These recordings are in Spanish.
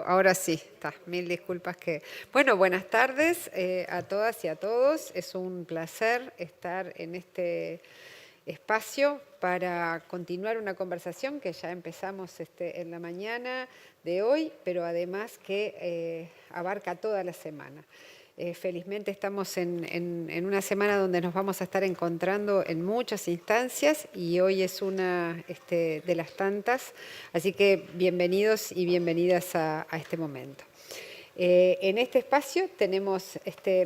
Ahora sí, está. Mil disculpas que... Bueno, buenas tardes a todas y a todos. Es un placer estar en este espacio para continuar una conversación que ya empezamos en la mañana de hoy, pero además que abarca toda la semana. Felizmente estamos en una semana donde nos vamos a estar encontrando en muchas instancias y hoy es una de las tantas, así que bienvenidos y bienvenidas a este momento. En este espacio tenemos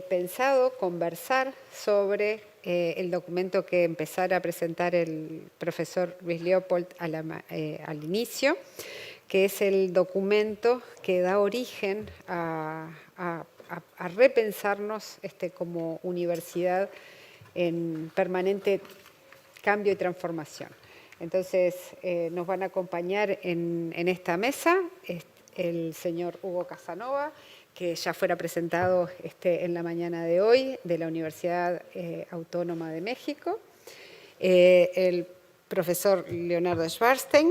pensado conversar sobre el documento que empezara a presentar el profesor Luis Leopold al inicio, que es el documento que da origen a repensarnos como universidad en permanente cambio y transformación. Entonces, nos van a acompañar en esta mesa el señor Hugo Casanova, que ya fuera presentado en la mañana de hoy, de la Universidad Autónoma de México, el profesor Leonardo Schwarzstein,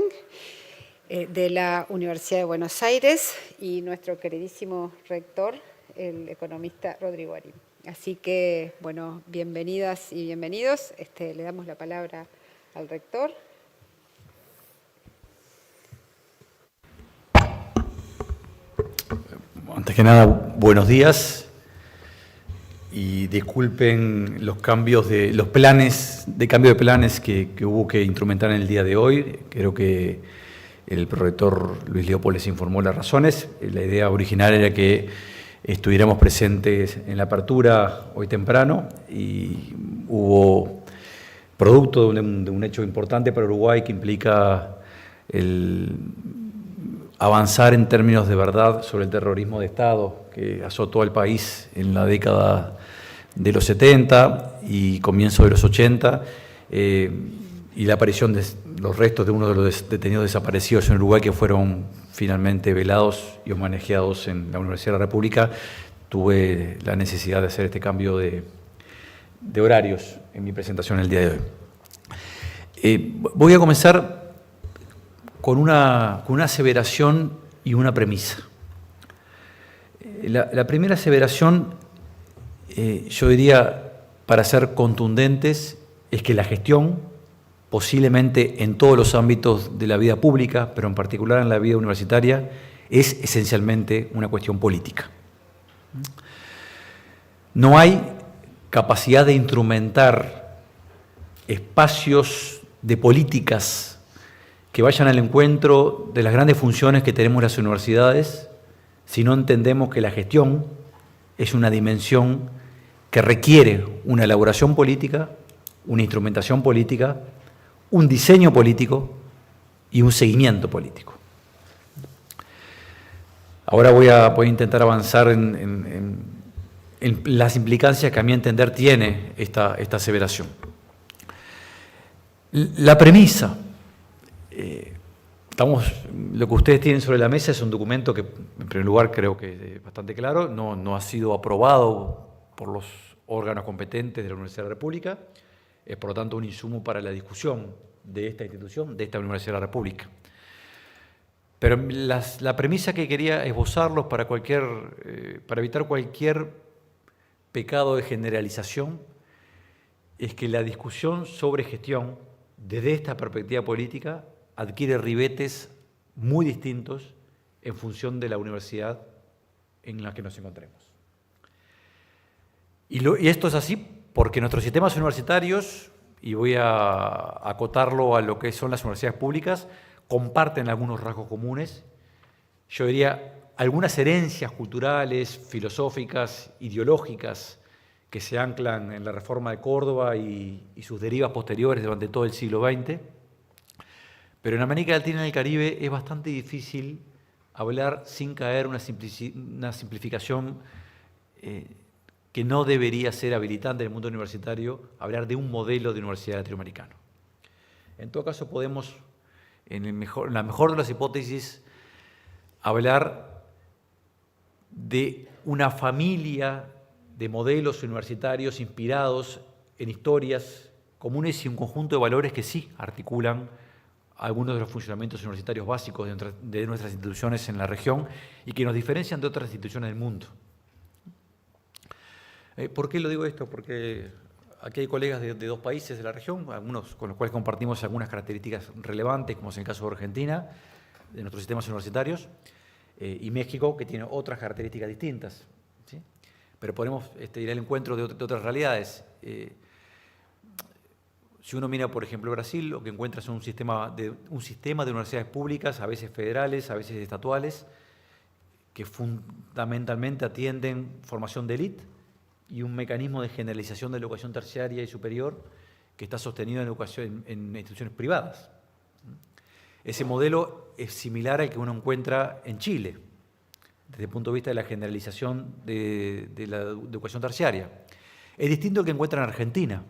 de la Universidad de Buenos Aires, y nuestro queridísimo rector, el economista Rodrigo Arim. Así que, bueno, bienvenidas y bienvenidos. Le damos la palabra al rector. Antes que nada, buenos días y disculpen los planes de cambio de planes que hubo que instrumentar en el día de hoy. Creo que el prorector Luis Leopold les informó las razones. La idea original era que estuviéramos presentes en la apertura hoy temprano y hubo, producto de un hecho importante para Uruguay que implica el avanzar en términos de verdad sobre el terrorismo de Estado que azotó al país en la década de los 70 y comienzo de los 80, y la aparición de los restos de uno de los detenidos desaparecidos en Uruguay que fueron finalmente velados y homenajeados en la Universidad de la República. Tuve la necesidad de hacer este cambio de horarios en mi presentación el día de hoy. Voy a comenzar con una aseveración y una premisa. La primera aseveración, yo diría, para ser contundentes, es que la gestión, posiblemente en todos los ámbitos de la vida pública, pero en particular en la vida universitaria, es esencialmente una cuestión política. No hay capacidad de instrumentar espacios de políticas que vayan al encuentro de las grandes funciones que tenemos las universidades si no entendemos que la gestión es una dimensión que requiere una elaboración política, una instrumentación política, un diseño político y un seguimiento político. Ahora voy a intentar avanzar en las implicancias que a mi entender tiene esta aseveración. La premisa, lo que ustedes tienen sobre la mesa es un documento que, en primer lugar, creo que es bastante claro, no ha sido aprobado por los órganos competentes de la Universidad de la República, es por lo tanto un insumo para la discusión de esta institución, de esta Universidad de la República. Pero la premisa que quería esbozarlos para evitar cualquier pecado de generalización es que la discusión sobre gestión, desde esta perspectiva política, adquiere ribetes muy distintos en función de la universidad en la que nos encontremos. Y esto es así porque nuestros sistemas universitarios, y voy a acotarlo a lo que son las universidades públicas, comparten algunos rasgos comunes, yo diría algunas herencias culturales, filosóficas, ideológicas, que se anclan en la Reforma de Córdoba y sus derivas posteriores durante todo el siglo XX. Pero en América Latina y en el Caribe es bastante difícil hablar sin caer en una simplificación que no debería ser habilitante en el mundo universitario, hablar de un modelo de universidad latinoamericano. En todo caso, podemos, en la mejor de las hipótesis, hablar de una familia de modelos universitarios inspirados en historias comunes y un conjunto de valores que sí articulan algunos de los funcionamientos universitarios básicos de nuestras instituciones en la región y que nos diferencian de otras instituciones del mundo. ¿Por qué lo digo esto? Porque aquí hay colegas de dos países de la región, algunos con los cuales compartimos algunas características relevantes, como es el caso de Argentina, de nuestros sistemas universitarios, y México, que tiene otras características distintas, ¿sí? Pero podemos ir al encuentro de otras realidades. Si uno mira, por ejemplo, Brasil, lo que encuentra es un sistema de universidades públicas, a veces federales, a veces estatuales, que fundamentalmente atienden formación de élite y un mecanismo de generalización de la educación terciaria y superior que está sostenido en instituciones privadas. Ese modelo es similar al que uno encuentra en Chile, desde el punto de vista de la generalización de la educación terciaria. Es distinto al que encuentra en Argentina,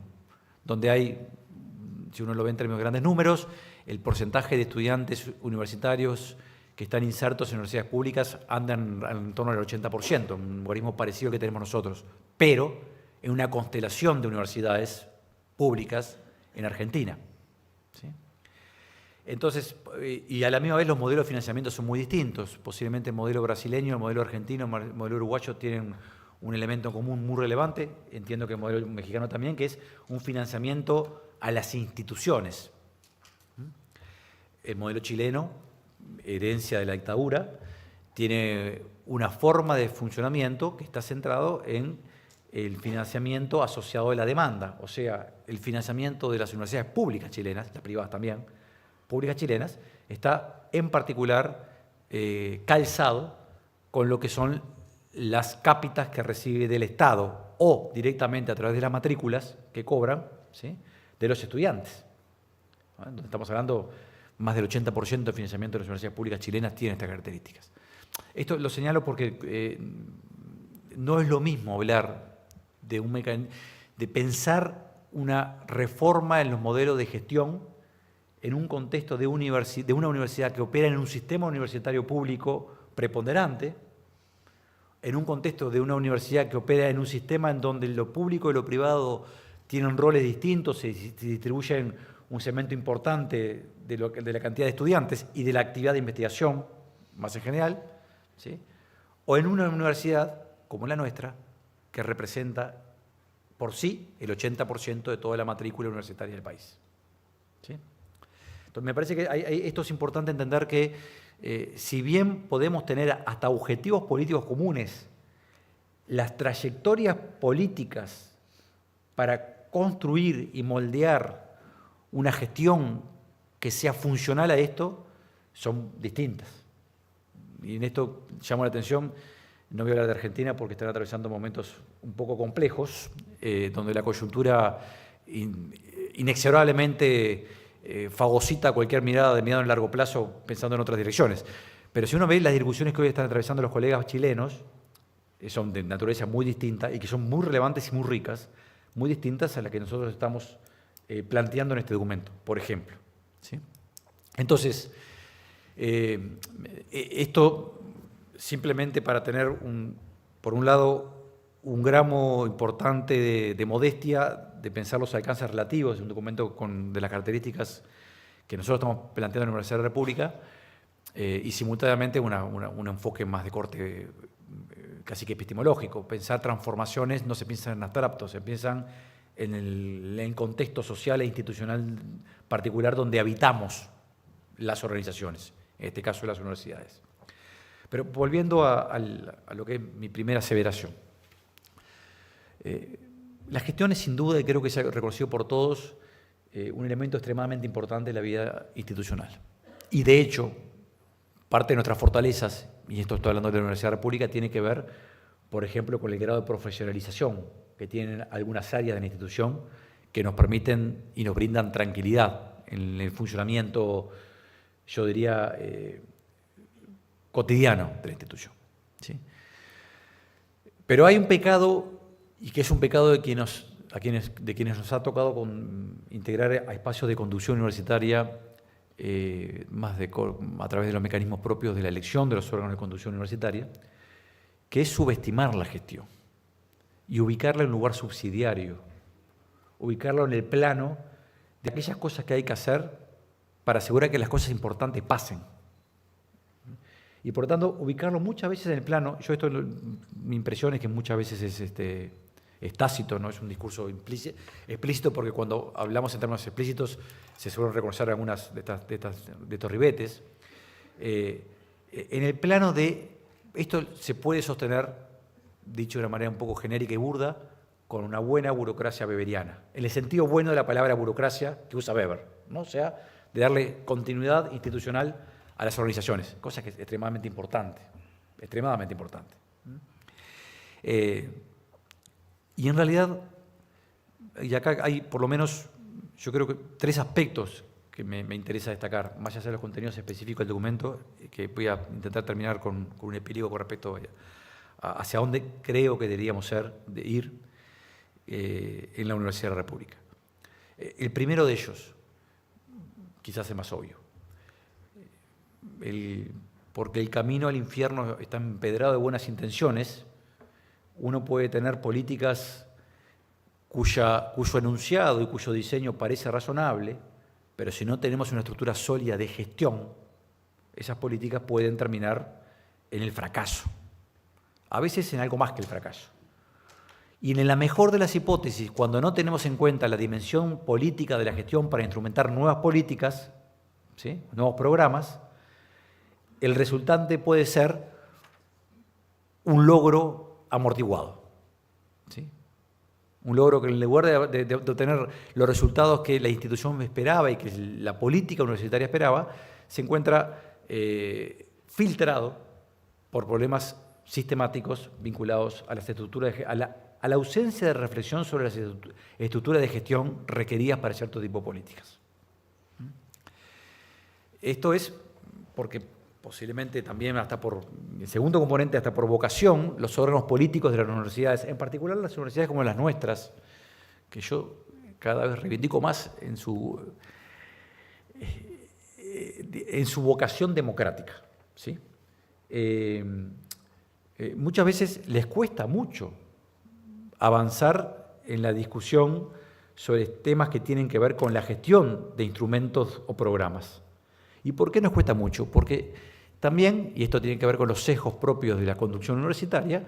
donde hay, si uno lo ve en términos de grandes números, el porcentaje de estudiantes universitarios que están insertos en universidades públicas andan en torno al 80%, un algoritmo parecido al que tenemos nosotros, pero en una constelación de universidades públicas en Argentina, ¿sí? Entonces, y a la misma vez los modelos de financiamiento son muy distintos. Posiblemente el modelo brasileño, el modelo argentino, el modelo uruguayo tienen un elemento común muy relevante, entiendo que el modelo mexicano también, que es un financiamiento a las instituciones. El modelo chileno, herencia de la dictadura, tiene una forma de funcionamiento que está centrado en el financiamiento asociado a la demanda, o sea, el financiamiento de las universidades públicas chilenas, las privadas también, públicas chilenas, está en particular calzado con lo que son las cápitas que recibe del Estado o directamente a través de las matrículas que cobran, ¿sí?, de los estudiantes. Donde estamos hablando, más del 80% del financiamiento de las universidades públicas chilenas tiene estas características. Esto lo señalo porque no es lo mismo hablar de pensar una reforma en los modelos de gestión en un contexto de una universidad que opera en un sistema universitario público preponderante, en un contexto de una universidad que opera en un sistema en donde lo público y lo privado tienen roles distintos, se distribuyen un segmento importante de la cantidad de estudiantes y de la actividad de investigación, más en general, ¿sí?, o en una universidad como la nuestra, que representa por sí el 80% de toda la matrícula universitaria del país, ¿sí? Entonces, me parece que esto es importante entender que si bien podemos tener hasta objetivos políticos comunes, las trayectorias políticas para construir y moldear una gestión que sea funcional a esto son distintas. Y en esto llamo la atención, no voy a hablar de Argentina porque están atravesando momentos un poco complejos, donde la coyuntura inexorablemente fagocita cualquier mirada en largo plazo pensando en otras direcciones. Pero si uno ve las discusiones que hoy están atravesando los colegas chilenos, son de naturaleza muy distinta y que son muy relevantes y muy ricas, muy distintas a las que nosotros estamos planteando en este documento, por ejemplo, ¿sí? Entonces, esto simplemente para tener, por un lado, un gramo importante de modestia, de pensar los alcances relativos de un documento de las características que nosotros estamos planteando en la Universidad de la República, y simultáneamente un enfoque más de corte casi que epistemológico. Pensar transformaciones no se piensa en abstracto, se piensan en el contexto social e institucional particular donde habitamos las organizaciones, en este caso las universidades. Pero volviendo a lo que es mi primera aseveración. La gestión es sin duda, y creo que se ha reconocido por todos, un elemento extremadamente importante de la vida institucional. Y de hecho, parte de nuestras fortalezas, y esto estoy hablando de la Universidad de la República, tiene que ver, por ejemplo, con el grado de profesionalización que tienen algunas áreas de la institución que nos permiten y nos brindan tranquilidad en el funcionamiento, yo diría, cotidiano de la institución, ¿sí? Pero hay un pecado, y que es un pecado de quienes nos ha tocado integrar a espacios de conducción universitaria a través de los mecanismos propios de la elección de los órganos de conducción universitaria, que es subestimar la gestión y ubicarla en un lugar subsidiario, ubicarla en el plano de aquellas cosas que hay que hacer para asegurar que las cosas importantes pasen. Y por lo tanto, ubicarlo muchas veces en el plano, mi impresión es que muchas veces es tácito, no es un discurso explícito, porque cuando hablamos en términos explícitos se suelen reconocer algunas de estos ribetes. En el plano de, esto se puede sostener, dicho de una manera un poco genérica y burda, con una buena burocracia weberiana, en el sentido bueno de la palabra burocracia que usa Weber, ¿no? O sea, de darle continuidad institucional a las organizaciones, cosa que es extremadamente importante, extremadamente importante. Y en realidad, y acá hay por lo menos, yo creo que 3 aspectos que me interesa destacar, más allá de los contenidos específicos del documento, que voy a intentar terminar con un epílogo con respecto a hacia dónde creo que deberíamos ir en la Universidad de la República. El primero de ellos, quizás el más obvio, porque el camino al infierno está empedrado de buenas intenciones. Uno puede tener políticas cuyo enunciado y cuyo diseño parece razonable, pero si no tenemos una estructura sólida de gestión, esas políticas pueden terminar en el fracaso, a veces en algo más que el fracaso. Y en la mejor de las hipótesis, cuando no tenemos en cuenta la dimensión política de la gestión para instrumentar nuevas políticas, ¿sí?, nuevos programas, el resultante puede ser un logro amortiguado, ¿sí? Un logro que en lugar de obtener los resultados que la institución esperaba y que la política universitaria esperaba, se encuentra filtrado por problemas sistemáticos vinculados a las estructuras, a la ausencia de reflexión sobre las estructuras de gestión requeridas para cierto tipo de políticas. Esto es porque posiblemente también hasta por, el segundo componente, hasta por vocación, los órganos políticos de las universidades, en particular las universidades como las nuestras, que yo cada vez reivindico más en su vocación democrática, ¿sí? Muchas veces les cuesta mucho avanzar en la discusión sobre temas que tienen que ver con la gestión de instrumentos o programas. ¿Y por qué nos cuesta mucho? Porque también, y esto tiene que ver con los sesgos propios de la conducción universitaria,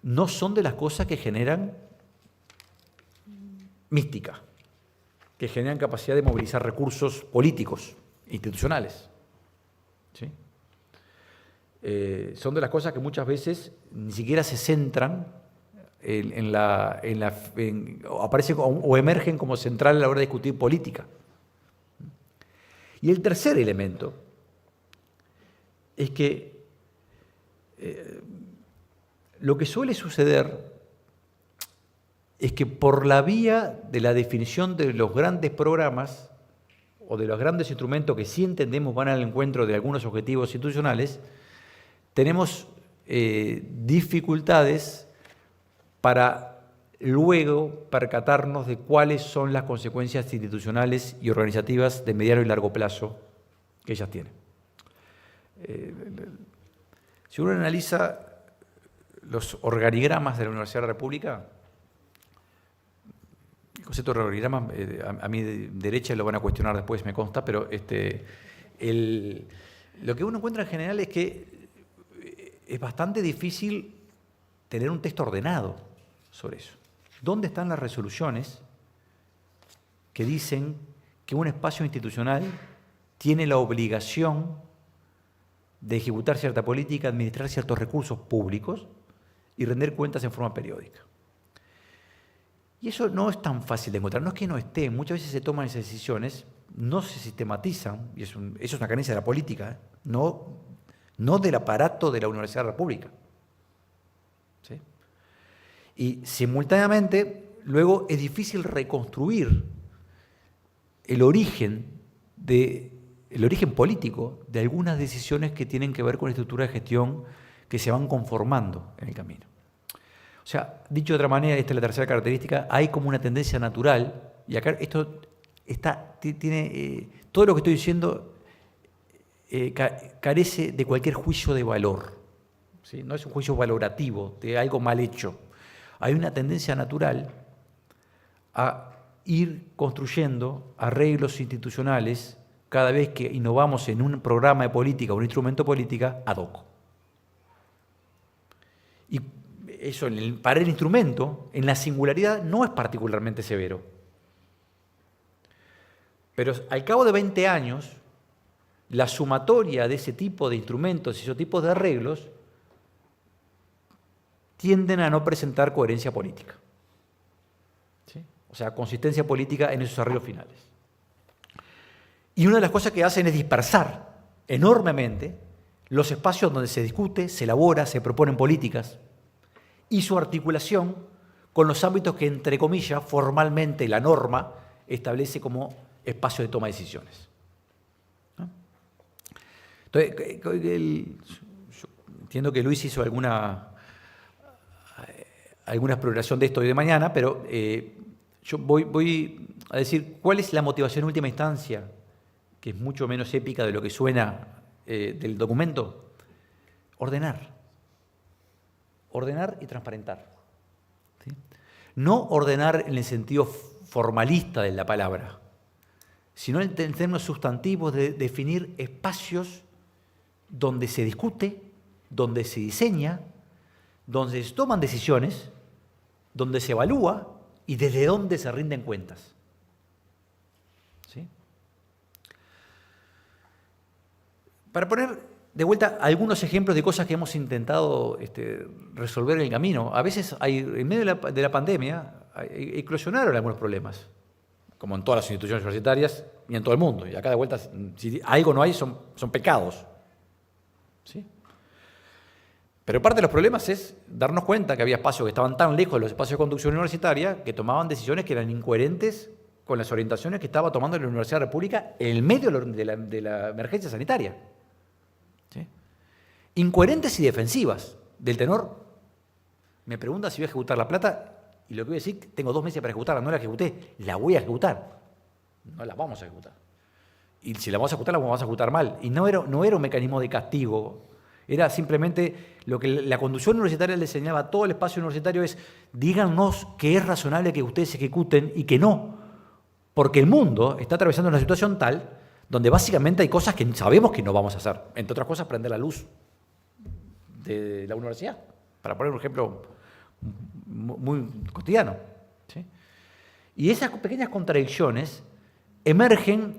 no son de las cosas que generan mística, que generan capacidad de movilizar recursos políticos, institucionales, ¿sí? Son de las cosas que muchas veces ni siquiera se centran aparecen o emergen como central a la hora de discutir política. Y el tercer elemento es que lo que suele suceder es que por la vía de la definición de los grandes programas o de los grandes instrumentos que sí entendemos van al encuentro de algunos objetivos institucionales, tenemos dificultades para luego percatarnos de cuáles son las consecuencias institucionales y organizativas de mediano y largo plazo que ellas tienen. Si uno analiza los organigramas de la Universidad de la República, el concepto de organigrama, a mi derecha lo van a cuestionar después, me consta, pero lo que uno encuentra en general es que es bastante difícil tener un texto ordenado sobre eso. ¿Dónde están las resoluciones que dicen que un espacio institucional tiene la obligación de ejecutar cierta política, administrar ciertos recursos públicos y rendir cuentas en forma periódica? Y eso no es tan fácil de encontrar, no es que no esté, muchas veces se toman esas decisiones, no se sistematizan, y eso es una carencia de la política, no del aparato de la Universidad de la República, ¿sí? Y simultáneamente, luego es difícil reconstruir el origen político de algunas decisiones que tienen que ver con la estructura de gestión que se van conformando en el camino. O sea, dicho de otra manera, esta es la tercera característica, hay como una tendencia natural, y acá esto tiene todo lo que estoy diciendo carece de cualquier juicio de valor, ¿sí? No es un juicio valorativo de algo mal hecho. Hay una tendencia natural a ir construyendo arreglos institucionales cada vez que innovamos en un programa de política o un instrumento de política ad hoc. Y eso para el instrumento, en la singularidad, no es particularmente severo. Pero al cabo de 20 años, la sumatoria de ese tipo de instrumentos y esos tipos de arreglos tienden a no presentar coherencia política. ¿Sí? O sea, consistencia política en esos arreglos finales. Y una de las cosas que hacen es dispersar enormemente los espacios donde se discute, se elabora, se proponen políticas y su articulación con los ámbitos que, entre comillas, formalmente la norma establece como espacio de toma de decisiones. ¿No? Entonces, yo entiendo que Luis hizo alguna exploración de esto hoy de mañana, pero yo voy a decir cuál es la motivación en última instancia, que es mucho menos épica de lo que suena del documento. Ordenar y transparentar. ¿Sí? No ordenar en el sentido formalista de la palabra, sino en términos sustantivos de definir espacios donde se discute, donde se diseña, donde se toman decisiones, donde se evalúa y desde donde se rinden cuentas. ¿Sí? Para poner de vuelta algunos ejemplos de cosas que hemos intentado resolver en el camino, a veces en medio de la pandemia eclosionaron algunos problemas, como en todas las instituciones universitarias y en todo el mundo. Y acá de vuelta, si algo no hay, son pecados. ¿Sí? Pero parte de los problemas es darnos cuenta que había espacios que estaban tan lejos de los espacios de conducción universitaria que tomaban decisiones que eran incoherentes con las orientaciones que estaba tomando la Universidad de la República en el medio de la emergencia sanitaria. ¿Sí? Incoherentes y defensivas, del tenor. Me pregunta si voy a ejecutar la plata y lo que voy a decir, tengo 2 meses para ejecutarla, no la ejecuté, la voy a ejecutar. No la vamos a ejecutar. Y si la vamos a ejecutar, la vamos a ejecutar mal. Y no era un mecanismo de castigo. Era simplemente lo que la conducción universitaria le enseñaba a todo el espacio universitario es díganos que es razonable que ustedes ejecuten y que no. Porque el mundo está atravesando una situación tal donde básicamente hay cosas que sabemos que no vamos a hacer. Entre otras cosas, prender la luz de la universidad. Para poner un ejemplo muy cotidiano. ¿Sí? Y esas pequeñas contradicciones emergen,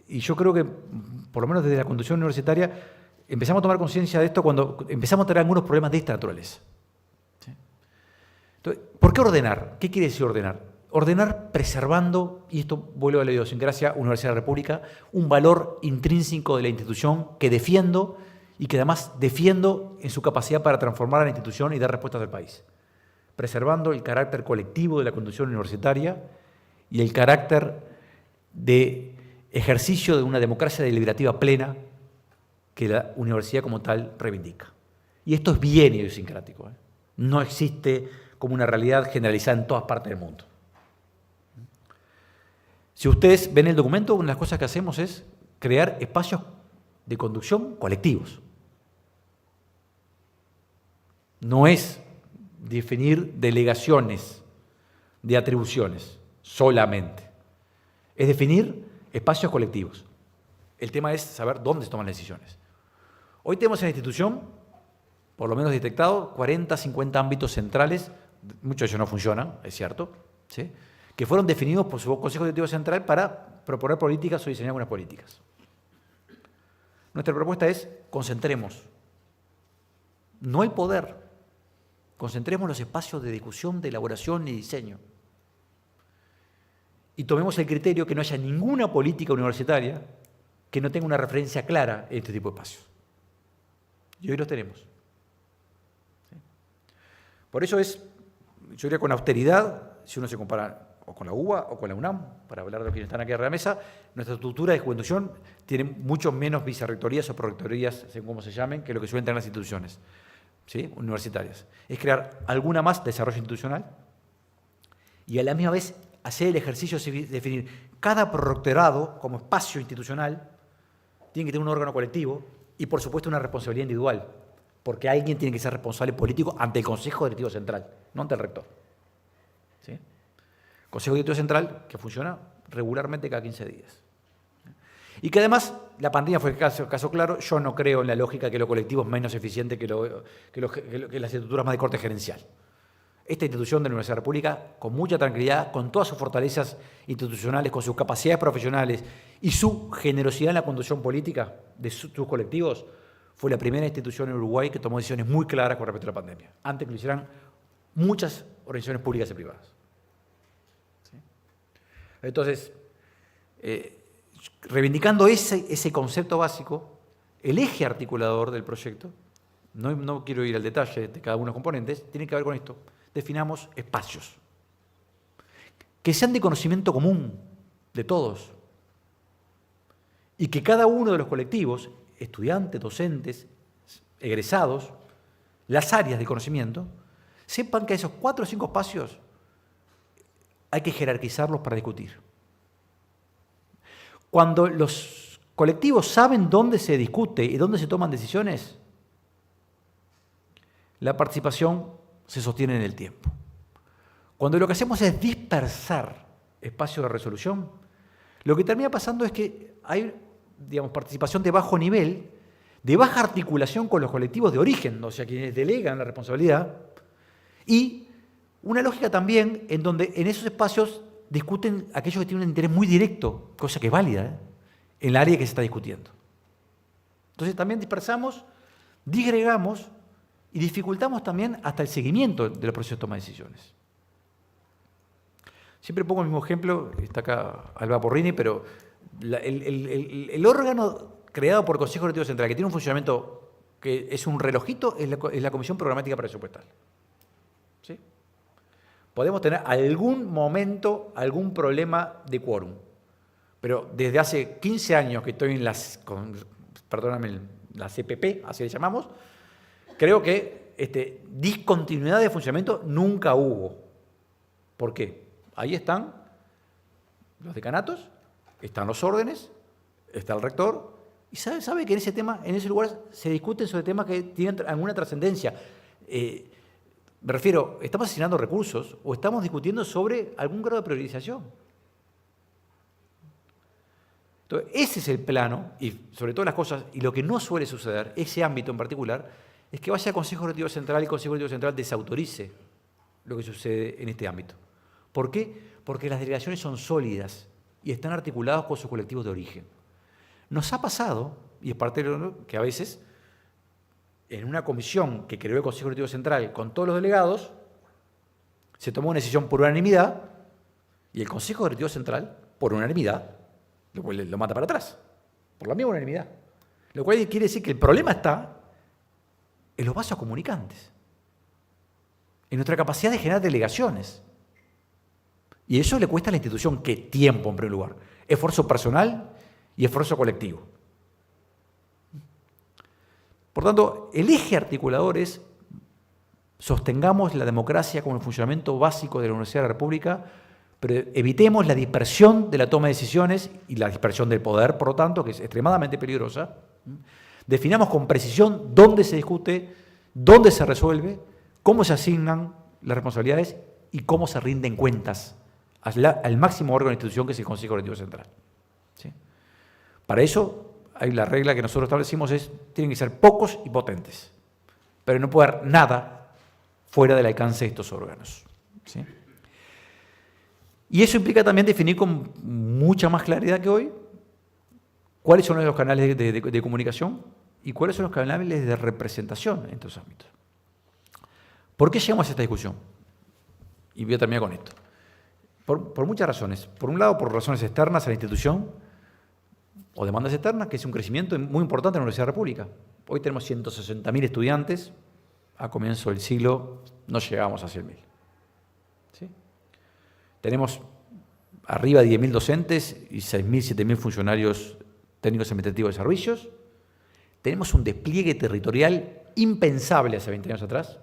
y yo creo que, por lo menos desde la conducción universitaria, empezamos a tomar conciencia de esto cuando empezamos a tener algunos problemas de esta naturaleza. ¿Sí? Entonces, ¿por qué ordenar? ¿Qué quiere decir ordenar? Ordenar preservando, y esto vuelve a la idiosincrasia Universidad de la República, un valor intrínseco de la institución que defiendo y que además defiendo en su capacidad para transformar a la institución y dar respuestas al país. Preservando el carácter colectivo de la conducción universitaria y el carácter de ejercicio de una democracia deliberativa plena que la universidad como tal reivindica. Y esto es bien idiosincrático. No existe como una realidad generalizada en todas partes del mundo. Si ustedes ven el documento, una de las cosas que hacemos es crear espacios de conducción colectivos. No es definir delegaciones de atribuciones solamente. Es definir espacios colectivos. El tema es saber dónde se toman las decisiones. Hoy tenemos en la institución, por lo menos detectado, 40, 50 ámbitos centrales, muchos de ellos no funcionan, es cierto, ¿sí? Que fueron definidos por su Consejo Directivo Central para proponer políticas o diseñar algunas políticas. Nuestra propuesta es concentremos, no el poder, concentremos los espacios de discusión, de elaboración y diseño. Y tomemos el criterio que no haya ninguna política universitaria que no tenga una referencia clara en este tipo de espacios. Y hoy los tenemos. ¿Sí? Por eso yo diría con austeridad, si uno se compara o con la UBA o con la UNAM, para hablar de los que están aquí arriba de la mesa, nuestra estructura de conducción tiene mucho menos vicerrectorías o prorectorías, según cómo se llamen, que lo que suelen tener las instituciones, ¿sí? Universitarias. Es crear alguna más desarrollo institucional y a la misma vez hacer el ejercicio de definir cada prorectorado como espacio institucional, tiene que tener un órgano colectivo y, por supuesto, una responsabilidad individual, porque alguien tiene que ser responsable político ante el Consejo Directivo Central, no ante el rector. ¿Sí? Consejo Directivo Central, que funciona regularmente cada 15 días. Y que además, la pandemia fue el caso claro, yo no creo en la lógica que lo colectivo es menos eficiente que las estructuras más de corte gerencial. Esta institución de la Universidad de la República, con mucha tranquilidad, con todas sus fortalezas institucionales, con sus capacidades profesionales y su generosidad en la conducción política de sus colectivos, fue la primera institución en Uruguay que tomó decisiones muy claras con respecto a la pandemia, antes que lo hicieran muchas organizaciones públicas y privadas. ¿Sí? Entonces, reivindicando ese concepto básico, el eje articulador del proyecto, no quiero ir al detalle de cada uno de los componentes, tiene que ver con esto. Definamos espacios que sean de conocimiento común de todos y que cada uno de los colectivos, estudiantes, docentes, egresados, las áreas de conocimiento, sepan que esos 4 o 5 espacios hay que jerarquizarlos para discutir. Cuando los colectivos saben dónde se discute y dónde se toman decisiones, la participación se sostiene en el tiempo. Cuando lo que hacemos es dispersar espacios de resolución, lo que termina pasando es que hay, participación de bajo nivel, de baja articulación con los colectivos de origen, o sea, quienes delegan la responsabilidad, y una lógica también en donde en esos espacios discuten aquellos que tienen un interés muy directo, cosa que es válida, en el área que se está discutiendo. Entonces también dispersamos, disgregamos y dificultamos también hasta el seguimiento de los procesos de toma de decisiones. Siempre pongo el mismo ejemplo, está acá Alba Porrini, pero el órgano creado por el Consejo Directivo Central, que tiene un funcionamiento que es un relojito, es la Comisión Programática Presupuestal. ¿Sí? Podemos tener algún momento, algún problema de quórum, pero desde hace 15 años que estoy en las CPP, así le llamamos, creo que discontinuidad de funcionamiento nunca hubo. ¿Por qué? Ahí están los decanatos, están los órdenes, está el rector, y sabe que en ese tema, en ese lugar, se discuten sobre temas que tienen alguna trascendencia. Me refiero, ¿estamos asignando recursos o estamos discutiendo sobre algún grado de priorización? Entonces, ese es el plano, y sobre todas las cosas, y lo que no suele suceder, ese ámbito en particular, es que vaya al Consejo Directivo Central y el Consejo Directivo Central desautorice lo que sucede en este ámbito. ¿Por qué? Porque las delegaciones son sólidas y están articuladas con sus colectivos de origen. Nos ha pasado, y es parte de lo que a veces, en una comisión que creó el Consejo Directivo Central con todos los delegados, se tomó una decisión por unanimidad y el Consejo Directivo Central, por unanimidad, lo mata para atrás, por la misma unanimidad. Lo cual quiere decir que el problema está en los vasos comunicantes, en nuestra capacidad de generar delegaciones. Y eso le cuesta a la institución, ¿qué? Tiempo, en primer lugar, esfuerzo personal y esfuerzo colectivo. Por tanto, el eje articulador es sostengamos la democracia como el funcionamiento básico de la Universidad de la República, pero evitemos la dispersión de la toma de decisiones y la dispersión del poder, por lo tanto, que es extremadamente peligrosa. Definamos con precisión dónde se discute, dónde se resuelve, cómo se asignan las responsabilidades y cómo se rinden cuentas al máximo órgano de institución que es el Consejo Directivo Central. ¿Sí? Para eso, la regla que nosotros establecimos es tienen que ser pocos y potentes, pero no puede haber nada fuera del alcance de estos órganos. ¿Sí? Y eso implica también definir con mucha más claridad que hoy cuáles son los canales de comunicación y cuáles son los canales de representación en estos ámbitos. ¿Por qué llegamos a esta discusión? Y voy a terminar con esto. Por muchas razones. Por un lado, por razones externas a la institución o demandas externas, que es un crecimiento muy importante en la Universidad de la República. Hoy tenemos 160.000 estudiantes. A comienzo del siglo no llegamos a 100.000. ¿Sí? Tenemos arriba de 10.000 docentes y 6.000, 7.000 funcionarios técnicos administrativos de servicios. Tenemos un despliegue territorial impensable hace 20 años atrás,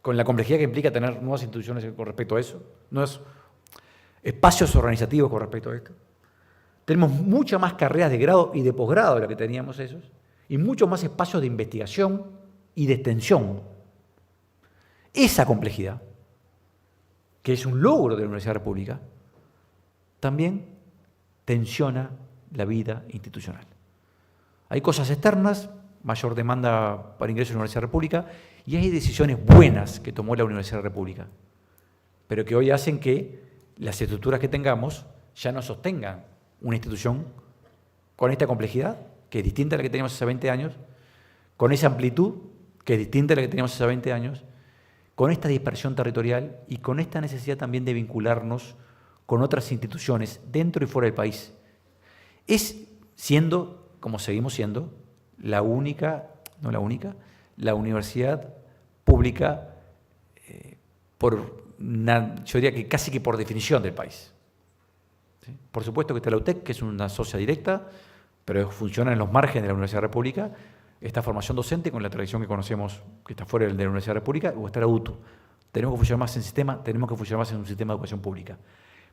con la complejidad que implica tener nuevas instituciones con respecto a eso, nuevos espacios organizativos con respecto a esto. Tenemos muchas más carreras de grado y de posgrado de las que teníamos esos, y muchos más espacios de investigación y de extensión. Esa complejidad que es un logro de la Universidad República, también tensiona la vida institucional. Hay cosas externas, mayor demanda para ingreso a la Universidad República, y hay decisiones buenas que tomó la Universidad República, pero que hoy hacen que las estructuras que tengamos ya no sostengan una institución con esta complejidad, que es distinta a la que teníamos hace 20 años, con esa amplitud, que es distinta a la que teníamos hace 20 años, con esta dispersión territorial y con esta necesidad también de vincularnos con otras instituciones dentro y fuera del país. Es siendo, como seguimos siendo, la única, no la única, la universidad pública, yo diría que casi que por definición del país. ¿Sí? Por supuesto que está la UTEC, que es una socia directa, pero funciona en los márgenes de la Universidad República. Esta formación docente con la tradición que conocemos, que está fuera de la Universidad República, o está la UTU. Tenemos que funcionar más en sistema, tenemos que funcionar más en un sistema de educación pública.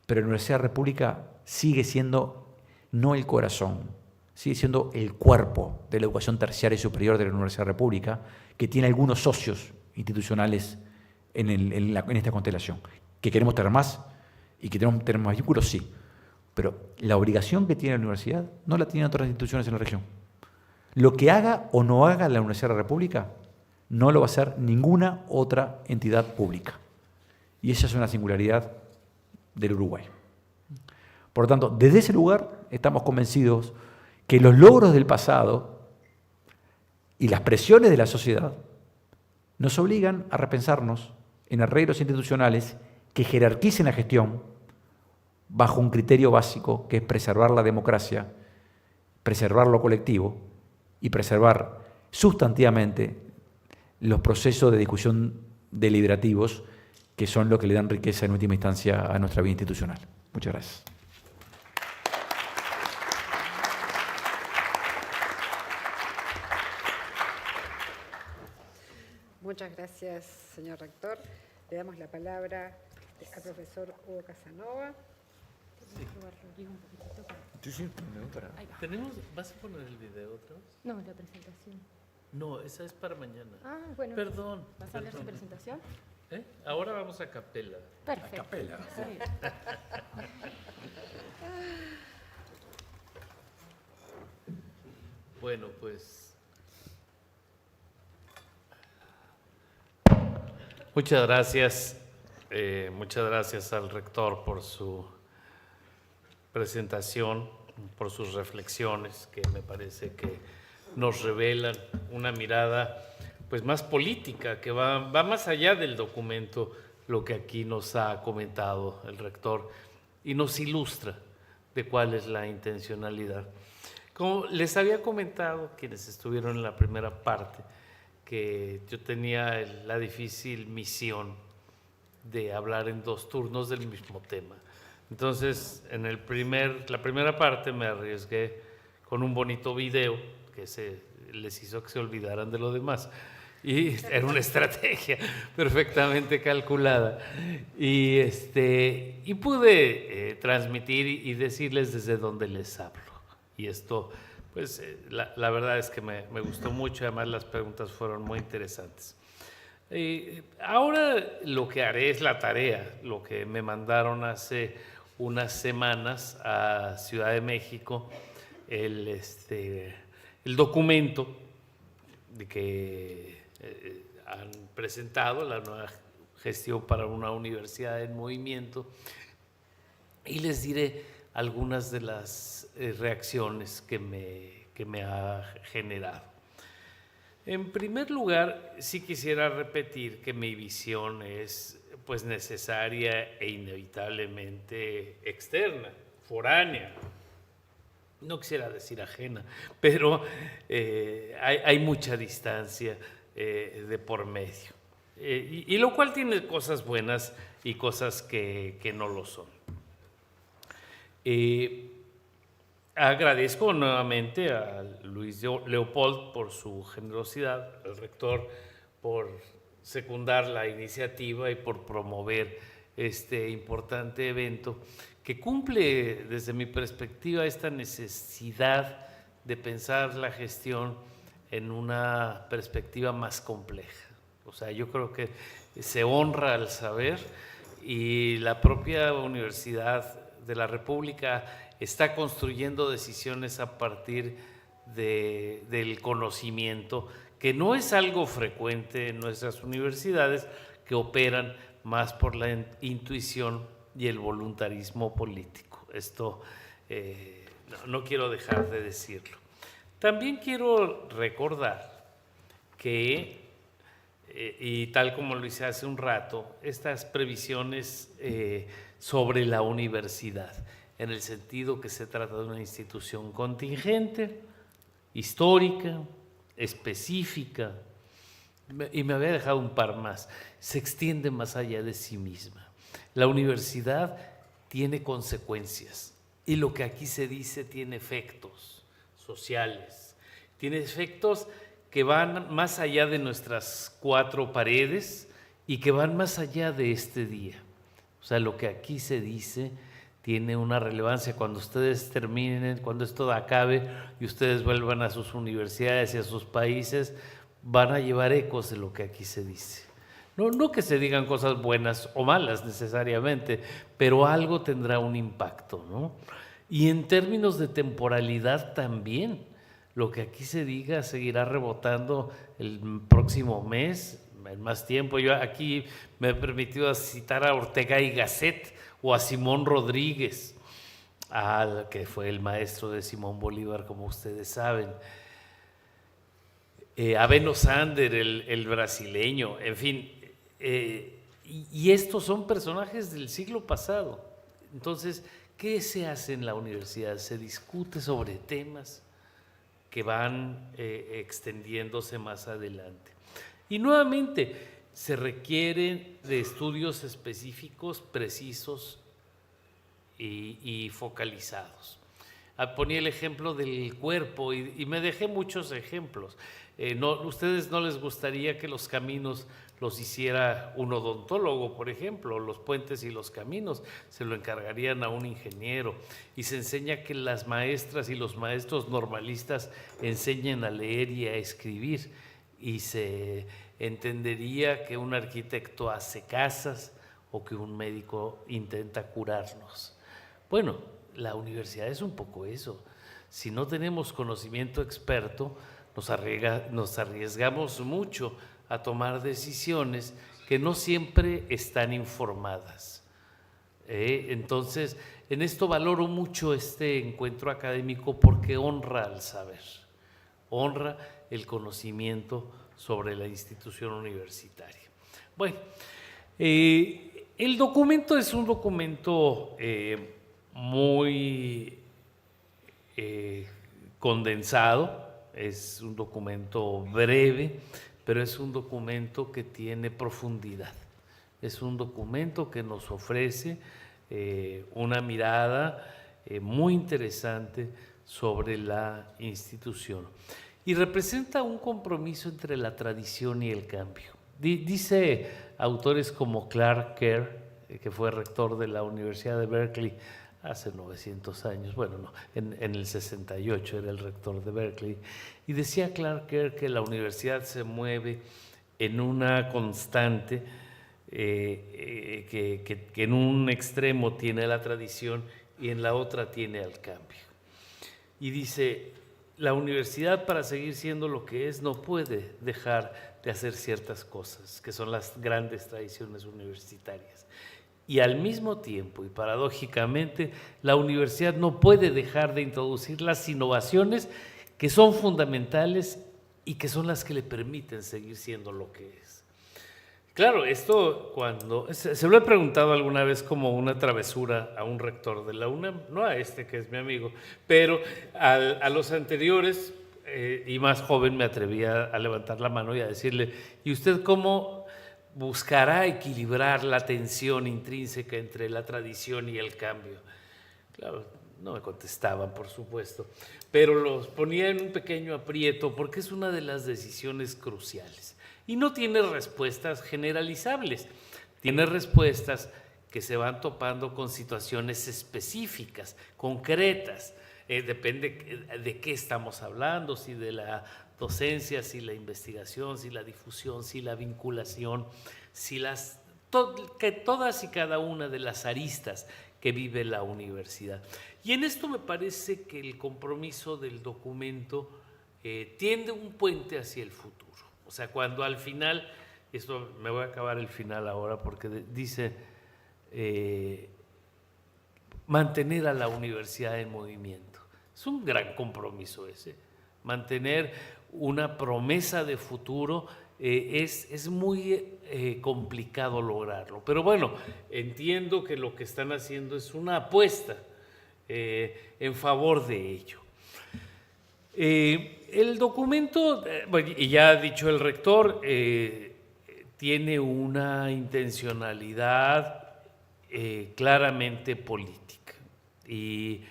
Pero la Universidad República sigue siendo no el corazón, sigue siendo el cuerpo de la educación terciaria y superior de la Universidad República, que tiene algunos socios institucionales en esta constelación. Que queremos tener más y que queremos tener más vínculos, sí. Pero la obligación que tiene la universidad no la tienen otras instituciones en la región. Lo que haga o no haga la Universidad de la República no lo va a hacer ninguna otra entidad pública. Y esa es una singularidad del Uruguay. Por lo tanto, desde ese lugar estamos convencidos que los logros del pasado y las presiones de la sociedad nos obligan a repensarnos en arreglos institucionales que jerarquicen la gestión bajo un criterio básico que es preservar la democracia, preservar lo colectivo y preservar sustantivamente los procesos de discusión deliberativos que son lo que le dan riqueza en última instancia a nuestra vida institucional. Muchas gracias. Muchas gracias, señor rector. Le damos la palabra al profesor Hugo Casanova. ¿Vas a poner el video otra vez? No, la presentación. No, esa es para mañana. Ah, bueno. Perdón. ¿Vas a hablar su presentación? Ahora vamos a capela. Perfecto. A capela. Sí. Bueno, pues muchas gracias al rector por su presentación, por sus reflexiones, que me parece que nos revelan una mirada pues más política, que va más allá del documento, lo que aquí nos ha comentado el rector, y nos ilustra de cuál es la intencionalidad. Como les había comentado quienes estuvieron en la primera parte, que yo tenía la difícil misión de hablar en 2 turnos del mismo tema. Entonces, en la primera parte me arriesgué con un bonito video que les hizo que se olvidaran de lo demás. Y era una estrategia perfectamente calculada. Y pude transmitir y decirles desde dónde les hablo. Y esto, pues, la verdad es que me gustó mucho, además las preguntas fueron muy interesantes. Ahora lo que haré es la tarea, lo que me mandaron hace unas semanas a Ciudad de México, el documento de que han presentado la nueva gestión para una universidad en movimiento, y les diré algunas de las reacciones que me ha generado. En primer lugar, sí quisiera repetir que mi visión es pues necesaria e inevitablemente externa, foránea. No quisiera decir ajena, pero hay mucha distancia de por medio. Y lo cual tiene cosas buenas y cosas que no lo son. Agradezco nuevamente a Luis Leopold por su generosidad, al rector por secundar la iniciativa y por promover este importante evento que cumple desde mi perspectiva esta necesidad de pensar la gestión en una perspectiva más compleja. O sea, yo creo que se honra al saber y la propia Universidad de la República está construyendo decisiones a partir del conocimiento, que no es algo frecuente en nuestras universidades, que operan más por la intuición y el voluntarismo político. Esto no quiero dejar de decirlo. También quiero recordar que, y tal como lo hice hace un rato, estas previsiones sobre la universidad, en el sentido que se trata de una institución contingente, histórica, específica, y me había dejado un par más, se extiende más allá de sí misma. La universidad tiene consecuencias y lo que aquí se dice tiene efectos sociales, tiene efectos que van más allá de nuestras cuatro paredes y que van más allá de este día. O sea, lo que aquí se dice tiene una relevancia cuando ustedes terminen, cuando esto acabe y ustedes vuelvan a sus universidades y a sus países, van a llevar ecos de lo que aquí se dice. No que se digan cosas buenas o malas necesariamente, pero algo tendrá un impacto, ¿no? Y en términos de temporalidad también, lo que aquí se diga seguirá rebotando el próximo mes, en más tiempo. Yo aquí me he permitido citar a Ortega y Gasset o a Simón Rodríguez, que fue el maestro de Simón Bolívar, como ustedes saben. A Beno Sander, el brasileño, en fin, y estos son personajes del siglo pasado. Entonces, ¿qué se hace en la universidad? Se discute sobre temas que van extendiéndose más adelante. Y nuevamente, se requieren de estudios específicos, precisos y focalizados. Ponía el ejemplo del cuerpo y me dejé muchos ejemplos. ¿Ustedes no les gustaría que los caminos los hiciera un odontólogo, por ejemplo? Los puentes y los caminos se lo encargarían a un ingeniero. Y se enseña que las maestras y los maestros normalistas enseñen a leer y a escribir. Y se entendería que un arquitecto hace casas o que un médico intenta curarnos. Bueno, la universidad es un poco eso. Si no tenemos conocimiento experto, nos arriesgamos mucho a tomar decisiones que no siempre están informadas. Entonces, en esto valoro mucho este encuentro académico porque honra al saber, honra el conocimiento sobre la institución universitaria. Bueno, el documento es un documento muy condensado, es un documento breve, pero es un documento que tiene profundidad. Es un documento que nos ofrece una mirada muy interesante sobre la institución y representa un compromiso entre la tradición y el cambio. Dice autores como Clark Kerr, que fue rector de la Universidad de Berkeley hace 900 años, bueno, no, en el 68 era el rector de Berkeley, y decía Clark Kerr que la universidad se mueve en una constante que en un extremo tiene la tradición y en la otra tiene el cambio. Y dice, la universidad, para seguir siendo lo que es, no puede dejar de hacer ciertas cosas, que son las grandes tradiciones universitarias. Y al mismo tiempo, y paradójicamente, la universidad no puede dejar de introducir las innovaciones que son fundamentales y que son las que le permiten seguir siendo lo que es. Claro, esto cuando se lo he preguntado alguna vez como una travesura a un rector de la UNAM, no a este que es mi amigo, pero a los anteriores y más joven me atrevía a levantar la mano y a decirle, ¿y usted cómo buscará equilibrar la tensión intrínseca entre la tradición y el cambio? Claro, no me contestaban, por supuesto, pero los ponía en un pequeño aprieto porque es una de las decisiones cruciales. Y no tiene respuestas generalizables, tiene respuestas que se van topando con situaciones específicas, concretas. Depende de qué estamos hablando, si de la docencia, si la investigación, si la difusión, si la vinculación, si las que todas y cada una de las aristas que vive la universidad. Y en esto me parece que el compromiso del documento tiende un puente hacia el futuro. O sea, cuando al final, esto me voy a acabar el final ahora porque dice mantener a la universidad en movimiento. Es un gran compromiso ese, mantener una promesa de futuro. Es muy complicado lograrlo, pero bueno, entiendo que lo que están haciendo es una apuesta en favor de ello. El documento, y ya ha dicho el rector, tiene una intencionalidad claramente política y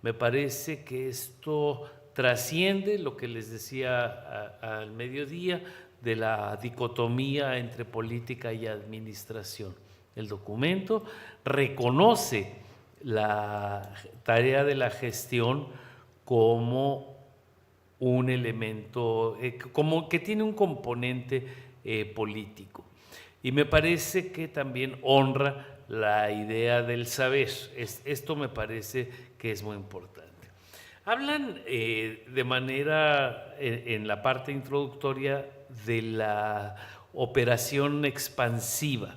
me parece que esto trasciende lo que les decía al mediodía de la dicotomía entre política y administración. El documento reconoce la tarea de la gestión como un elemento, como que tiene un componente político. Y me parece que también honra la idea del saber. Esto me parece que es muy importante. Hablan de manera, en la parte introductoria, de la operación expansiva.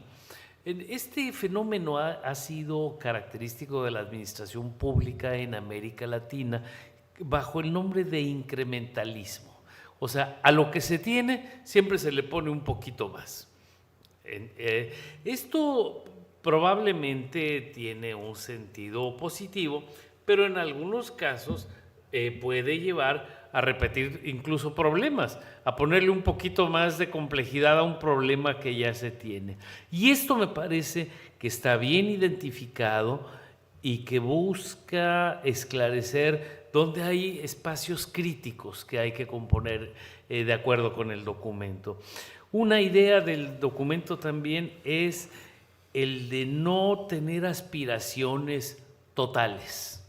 Este fenómeno ha sido característico de la administración pública en América Latina bajo el nombre de incrementalismo. O sea, a lo que se tiene siempre se le pone un poquito más. Esto probablemente tiene un sentido positivo, pero en algunos casos puede llevar a repetir incluso problemas, a ponerle un poquito más de complejidad a un problema que ya se tiene. Y esto me parece que está bien identificado y que busca esclarecer dónde hay espacios críticos que hay que componer de acuerdo con el documento. Una idea del documento también es el de no tener aspiraciones totales.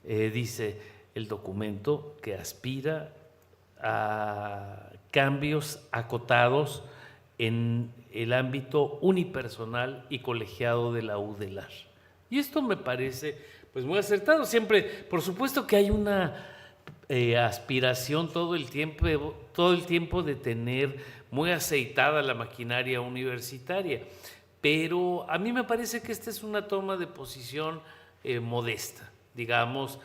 Dice el documento que aspira a cambios acotados en el ámbito unipersonal y colegiado de la UDELAR. Y esto me parece pues muy acertado. Siempre, por supuesto que hay una aspiración todo el tiempo de tener muy aceitada la maquinaria universitaria, pero a mí me parece que esta es una toma de posición modesta, digamos,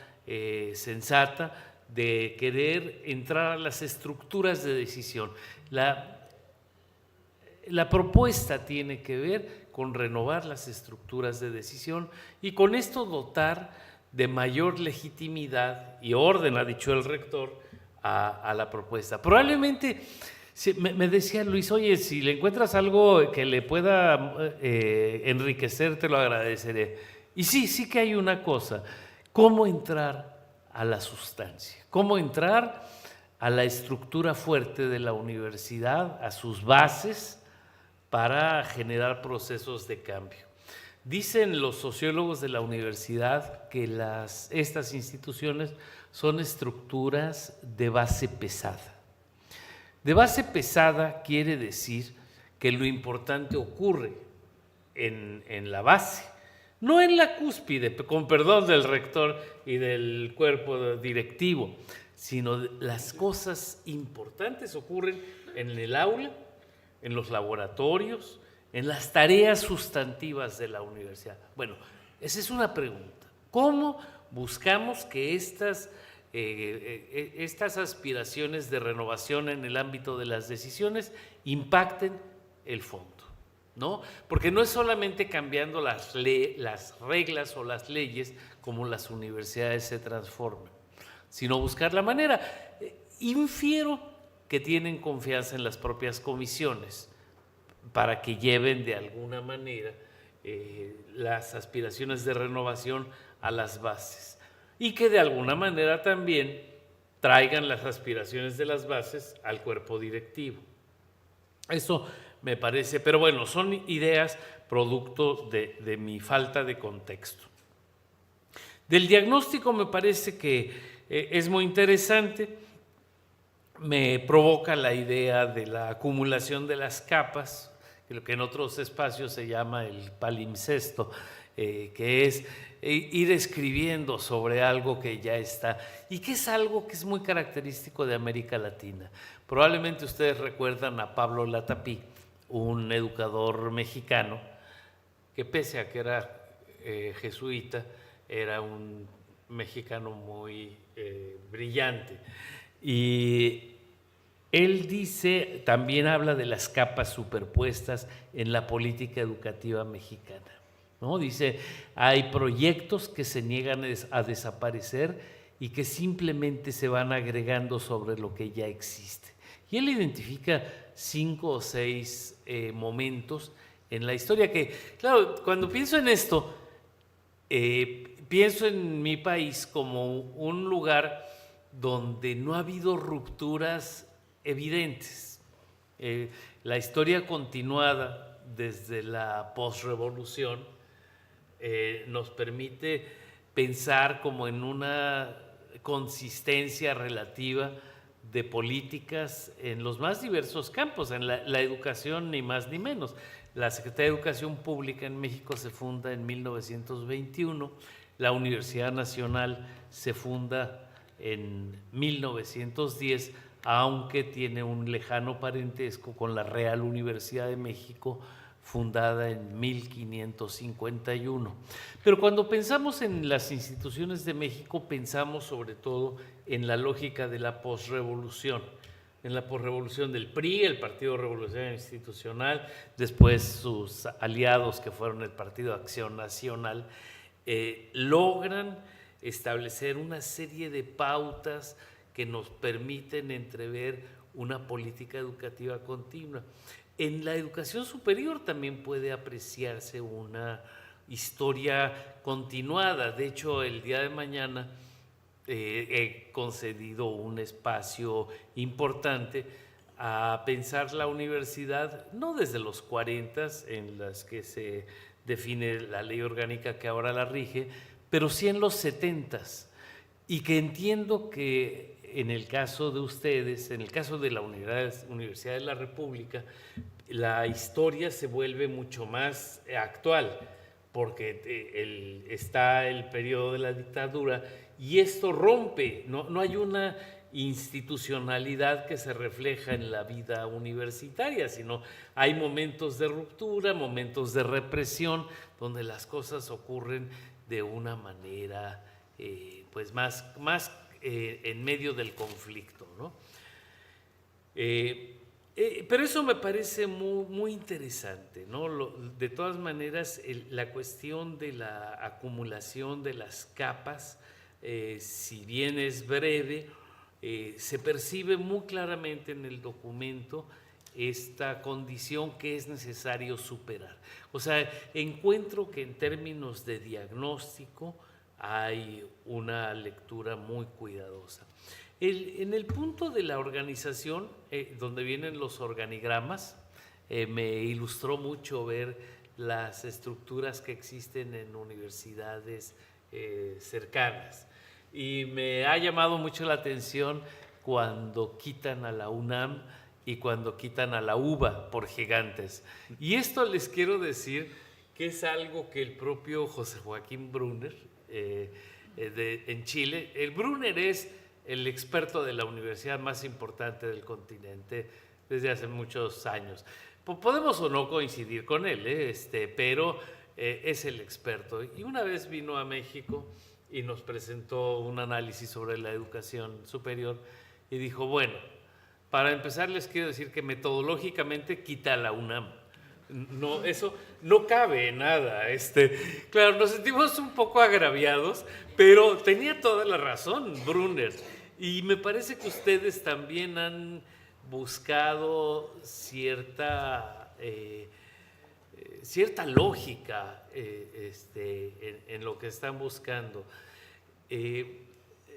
sensata, de querer entrar a las estructuras de decisión. La propuesta tiene que ver con renovar las estructuras de decisión y con esto dotar de mayor legitimidad y orden, ha dicho el rector, a la propuesta. Probablemente, me decía Luis, oye, si le encuentras algo que le pueda enriquecer, te lo agradeceré. Y sí que hay una cosa: cómo entrar a la sustancia, cómo entrar a la estructura fuerte de la universidad, a sus bases, para generar procesos de cambio. Dicen los sociólogos de la universidad que estas instituciones son estructuras de base pesada. De base pesada quiere decir que lo importante ocurre en la base, no en la cúspide, con perdón del rector y del cuerpo directivo, sino las cosas importantes ocurren en el aula, en los laboratorios, en las tareas sustantivas de la universidad. Bueno, esa es una pregunta. ¿Cómo buscamos que estas aspiraciones de renovación en el ámbito de las decisiones impacten el fondo? ¿No? Porque no es solamente cambiando las reglas o las leyes como las universidades se transforman, sino buscar la manera. Infiero que tienen confianza en las propias comisiones para que lleven de alguna manera las aspiraciones de renovación a las bases y que de alguna manera también traigan las aspiraciones de las bases al cuerpo directivo. Eso me parece, pero bueno, son ideas producto de mi falta de contexto. Del diagnóstico me parece que es muy interesante. Me provoca la idea de la acumulación de las capas, lo que en otros espacios se llama el palimpsesto, que es ir escribiendo sobre algo que ya está y que es algo que es muy característico de América Latina. Probablemente ustedes recuerdan a Pablo Latapí, un educador mexicano que pese a que era jesuita, era un mexicano muy brillante. Y él dice, también habla de las capas superpuestas en la política educativa mexicana, ¿no? Dice, hay proyectos que se niegan a desaparecer y que simplemente se van agregando sobre lo que ya existe. Y él identifica 5 o 6 momentos en la historia que, claro, cuando pienso en esto, pienso en mi país como un lugar donde no ha habido rupturas evidentes. La historia continuada desde la posrevolución nos permite pensar como en una consistencia relativa de políticas en los más diversos campos, en la educación ni más ni menos. La Secretaría de Educación Pública en México se funda en 1921, la Universidad Nacional se funda en 1910, aunque tiene un lejano parentesco con la Real Universidad de México, fundada en 1551. Pero cuando pensamos en las instituciones de México, pensamos sobre todo en la lógica de la posrevolución, en la posrevolución del PRI, el Partido Revolucionario Institucional, después sus aliados que fueron el Partido Acción Nacional, logran establecer una serie de pautas que nos permiten entrever una política educativa continua. En la educación superior también puede apreciarse una historia continuada. De hecho, el día de mañana he concedido un espacio importante a pensar la universidad, no desde los 40, en las que se define la ley orgánica que ahora la rige, pero sí en los 70, y que entiendo que en el caso de ustedes, en el caso de la Universidad de la República, la historia se vuelve mucho más actual, porque está el periodo de la dictadura y esto rompe, no hay una institucionalidad que se refleja en la vida universitaria, sino hay momentos de ruptura, momentos de represión, donde las cosas ocurren de una manera pues más en medio del conflicto, ¿no? Pero eso me parece muy interesante, ¿no? De todas maneras, la cuestión de la acumulación de las capas, si bien es breve, se percibe muy claramente en el documento esta condición que es necesario superar. O sea, encuentro que en términos de diagnóstico hay una lectura muy cuidadosa. En el punto de la organización, donde vienen los organigramas, me ilustró mucho ver las estructuras que existen en universidades cercanas. Y me ha llamado mucho la atención cuando quitan a la UNAM y cuando quitan a la UBA por gigantes. Y esto les quiero decir que es algo que el propio José Joaquín Brunner, en Chile, el Brunner es el experto de la universidad más importante del continente desde hace muchos años. Podemos o no coincidir con él, pero es el experto. Y una vez vino a México y nos presentó un análisis sobre la educación superior y dijo, bueno, para empezar les quiero decir que metodológicamente quita la UNAM. No, eso no cabe en nada. Claro, nos sentimos un poco agraviados, pero tenía toda la razón Brunner. Y me parece que ustedes también han buscado cierta lógica en lo que están buscando.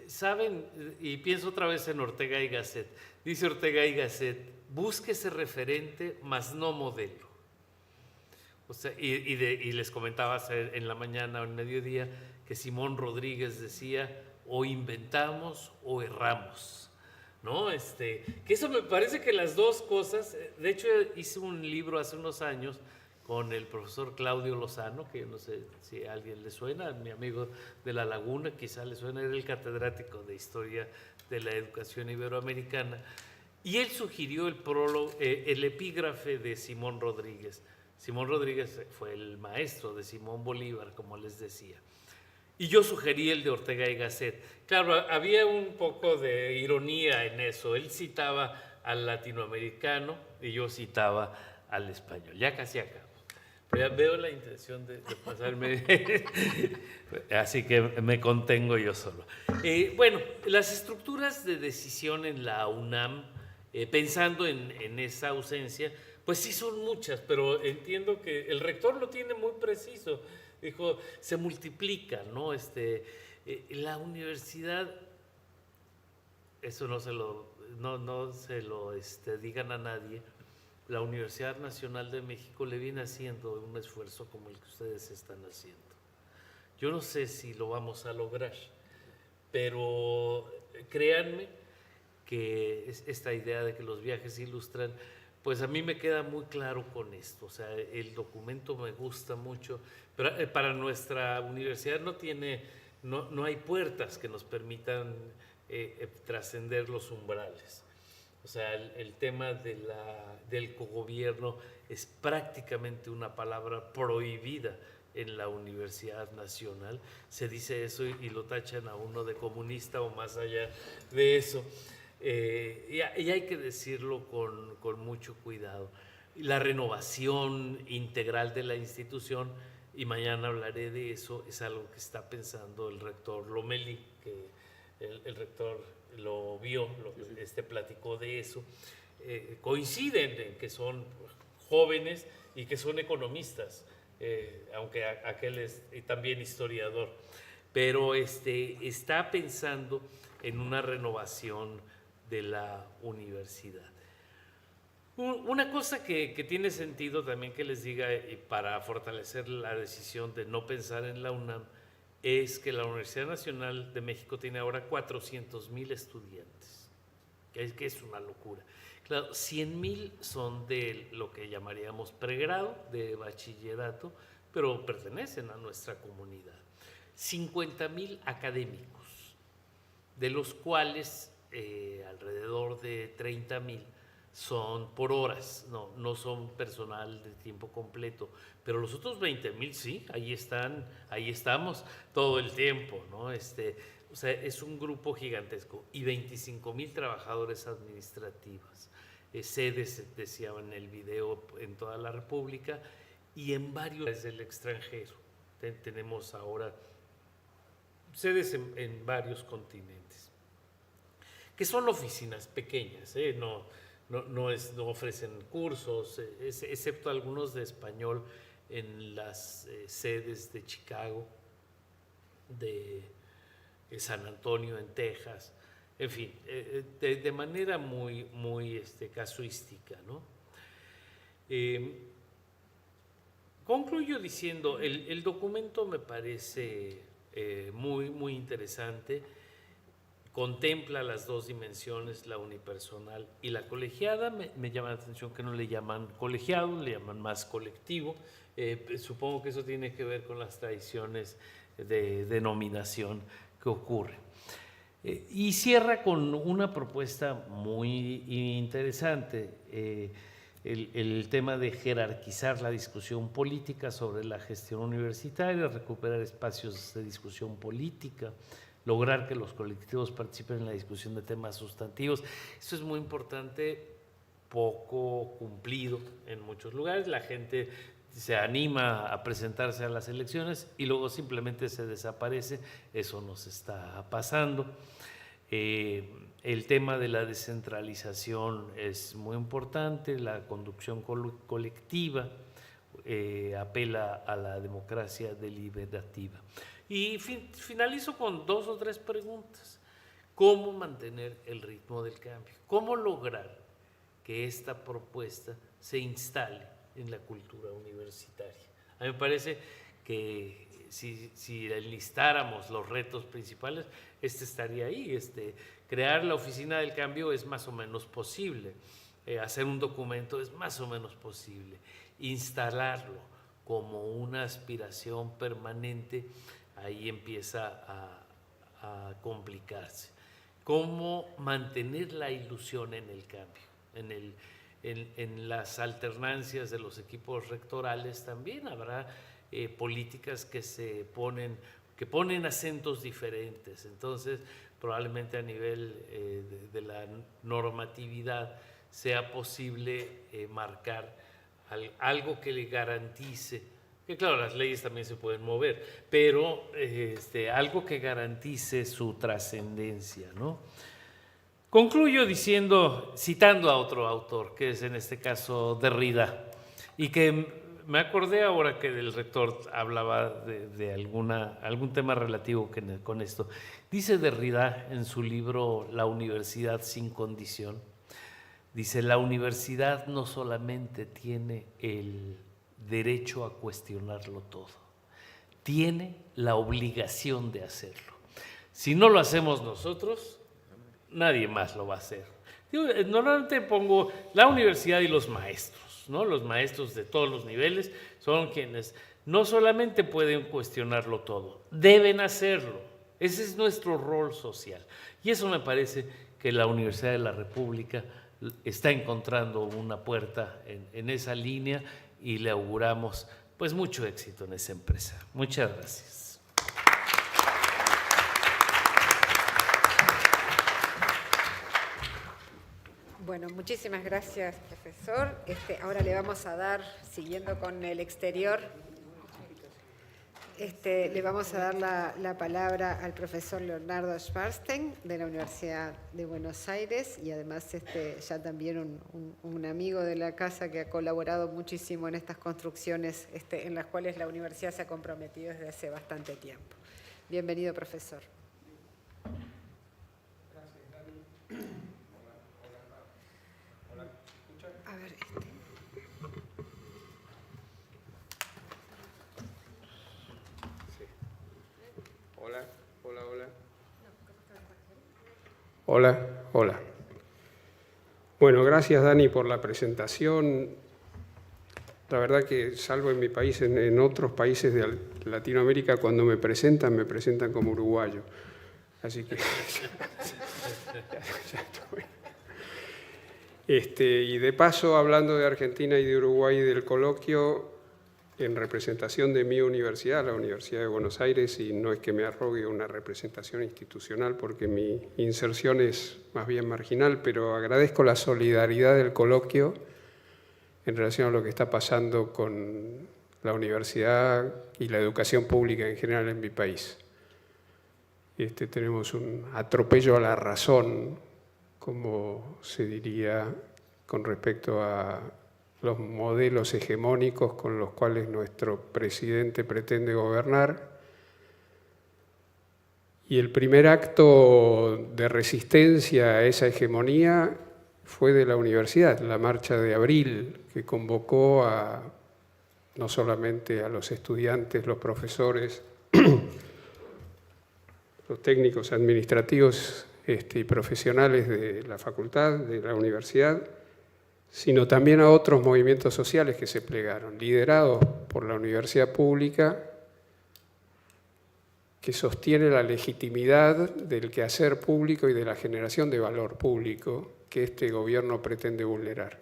Saben, y pienso otra vez en Ortega y Gasset. Dice Ortega y Gasset, búsquese referente, mas no modelo. O sea, y les comentaba en la mañana o en mediodía que Simón Rodríguez decía, o inventamos o erramos, ¿no? Que eso me parece que las dos cosas, de hecho hice un libro hace unos años con el profesor Claudio Lozano, que no sé si a alguien le suena, mi amigo de La Laguna, quizá le suena, era el catedrático de Historia de la Educación Iberoamericana, y él sugirió el prólogo, el epígrafe de Simón Rodríguez. Simón Rodríguez fue el maestro de Simón Bolívar, como les decía. Y yo sugerí el de Ortega y Gasset. Claro, había un poco de ironía en eso. Él citaba al latinoamericano y yo citaba al español. Ya casi acabo. Pero ya veo la intención de pasarme. Así que me contengo yo solo. Bueno, las estructuras de decisión en la UNAM, pensando en esa ausencia, pues sí son muchas, pero entiendo que el rector lo tiene muy preciso. Dijo, se multiplica, ¿no? La universidad, eso no se lo digan a nadie, la Universidad Nacional de México le viene haciendo un esfuerzo como el que ustedes están haciendo. Yo no sé si lo vamos a lograr, pero créanme que esta idea de que los viajes ilustran, pues a mí me queda muy claro con esto. O sea, el documento me gusta mucho, pero para nuestra universidad no hay puertas que nos permitan trascender los umbrales. O sea, el tema del cogobierno es prácticamente una palabra prohibida en la Universidad Nacional. Se dice eso y lo tachan a uno de comunista o más allá de eso. Y hay que decirlo con mucho cuidado. La renovación integral de la institución, y mañana hablaré de eso, es algo que está pensando el rector Lomelí, que el rector lo vio, platicó de eso. Coinciden en que son jóvenes y que son economistas, aunque aquel es también historiador, pero está pensando en una renovación de la universidad. Una cosa que tiene sentido también que les diga, para fortalecer la decisión de no pensar en la UNAM, es que la Universidad Nacional de México tiene ahora 400,000 estudiantes, que es una locura. Claro, 100,000 son de lo que llamaríamos pregrado, de bachillerato, pero pertenecen a nuestra comunidad. 50,000 académicos, de los cuales alrededor de 30,000 son por horas, no son personal de tiempo completo, pero los otros 20,000 sí, ahí estamos todo el tiempo, ¿no? O sea, es un grupo gigantesco, y 25,000 trabajadores administrativos, sedes, decía en el video, en toda la República y en varios del extranjero. Tenemos ahora sedes en varios continentes, que son oficinas pequeñas, no ofrecen cursos, excepto algunos de español en las sedes de Chicago, de San Antonio en Texas, en fin, de manera muy, muy casuística, ¿no? Concluyo diciendo, el documento me parece muy, muy interesante. Contempla las dos dimensiones, la unipersonal y la colegiada. Me llama la atención que no le llaman colegiado, le llaman más colectivo. Supongo que eso tiene que ver con las tradiciones de denominación que ocurren. Y cierra con una propuesta muy interesante, el tema de jerarquizar la discusión política sobre la gestión universitaria, recuperar espacios de discusión política, lograr que los colectivos participen en la discusión de temas sustantivos. Esto es muy importante, poco cumplido en muchos lugares. La gente se anima a presentarse a las elecciones y luego simplemente se desaparece. Eso nos está pasando. El tema de la descentralización es muy importante, la conducción colectiva, apela a la democracia deliberativa. Y finalizo con 2 o 3 preguntas. ¿Cómo mantener el ritmo del cambio? ¿Cómo lograr que esta propuesta se instale en la cultura universitaria? A mí me parece que si enlistáramos los retos principales, estaría ahí. Crear la oficina del cambio es más o menos posible. Hacer un documento es más o menos posible. Instalarlo como una aspiración permanente, ahí empieza a complicarse. ¿Cómo mantener la ilusión en el cambio? En las alternancias de los equipos rectorales también habrá políticas que ponen acentos diferentes. Entonces, probablemente a nivel de la normatividad sea posible marcar algo que le garantice, que claro, las leyes también se pueden mover, pero algo que garantice su trascendencia, ¿no? Concluyo citando a otro autor, que es en este caso Derrida, y que me acordé ahora que el rector hablaba de algún tema relativo con esto. Dice Derrida en su libro La Universidad sin condición, dice: la universidad no solamente tiene el derecho a cuestionarlo todo, tiene la obligación de hacerlo. Si no lo hacemos nosotros, nadie más lo va a hacer. Normalmente pongo la universidad y los maestros, ¿no? Los maestros de todos los niveles son quienes no solamente pueden cuestionarlo todo, deben hacerlo. Ese es nuestro rol social. Y eso me parece que la Universidad de la República está encontrando una puerta en esa línea, y le auguramos pues mucho éxito en esa empresa. Muchas gracias. Bueno, muchísimas gracias, profesor. Ahora le vamos a dar, siguiendo con el exterior, le vamos a dar la palabra al profesor Leonardo Schwarzenegger de la Universidad de Buenos Aires, y además ya también un amigo de la casa que ha colaborado muchísimo en estas construcciones en las cuales la universidad se ha comprometido desde hace bastante tiempo. Bienvenido, profesor. A ver, Hola. Bueno, gracias, Dani, por la presentación. La verdad que, salvo en mi país, en otros países de Latinoamérica, cuando me presentan como uruguayo. Así que ya estoy. Y de paso, hablando de Argentina y de Uruguay y del coloquio, en representación de mi universidad, la Universidad de Buenos Aires, y no es que me arrogue una representación institucional porque mi inserción es más bien marginal, pero agradezco la solidaridad del coloquio en relación a lo que está pasando con la universidad y la educación pública en general en mi país. Tenemos un atropello a la razón, como se diría, con respecto a los modelos hegemónicos con los cuales nuestro presidente pretende gobernar. Y el primer acto de resistencia a esa hegemonía fue de la universidad, la marcha de abril, que convocó no solamente a los estudiantes, los profesores, los técnicos administrativos y profesionales de la facultad, de la universidad, sino también a otros movimientos sociales que se plegaron, liderados por la universidad pública, que sostiene la legitimidad del quehacer público y de la generación de valor público que este gobierno pretende vulnerar.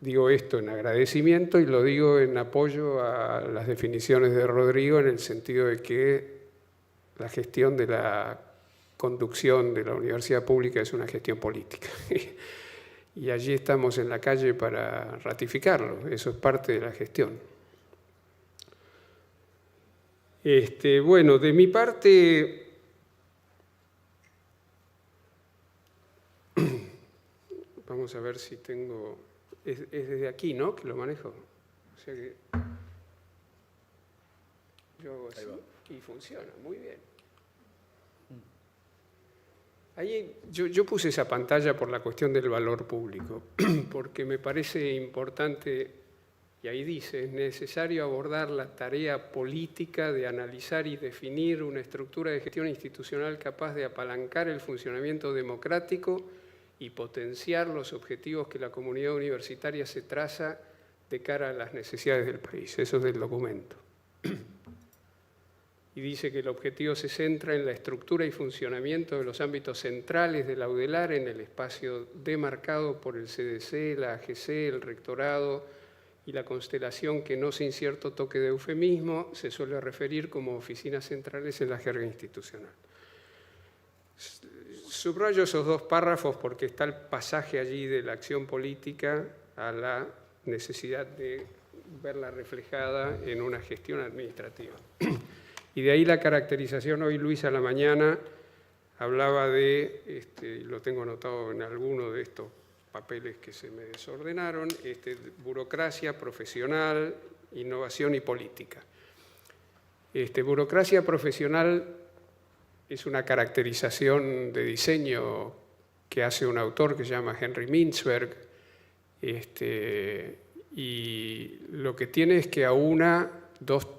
Digo esto en agradecimiento y lo digo en apoyo a las definiciones de Rodrigo, en el sentido de que la gestión de la conducción de la universidad pública es una gestión política. Y allí estamos en la calle para ratificarlo, eso es parte de la gestión. Bueno, de mi parte, vamos a ver si tengo, es desde aquí, ¿no?, que lo manejo. O sea que yo hago así y funciona, muy bien. Ahí yo puse esa pantalla por la cuestión del valor público, porque me parece importante y ahí dice, es necesario abordar la tarea política de analizar y definir una estructura de gestión institucional capaz de apalancar el funcionamiento democrático y potenciar los objetivos que la comunidad universitaria se traza de cara a las necesidades del país. Eso es del documento. Y dice que el objetivo se centra en la estructura y funcionamiento de los ámbitos centrales de la UDELAR en el espacio demarcado por el CDC, la AGC, el rectorado y la constelación que, no sin cierto toque de eufemismo, se suele referir como oficinas centrales en la jerga institucional. Subrayo esos dos párrafos porque está el pasaje allí de la acción política a la necesidad de verla reflejada en una gestión administrativa. Y de ahí la caracterización. Hoy Luis a la mañana hablaba de, lo tengo anotado en alguno de estos papeles que se me desordenaron, burocracia profesional, innovación y política. Burocracia profesional es una caracterización de diseño que hace un autor que se llama Henry Mintzberg, y lo que tiene es que aúna dos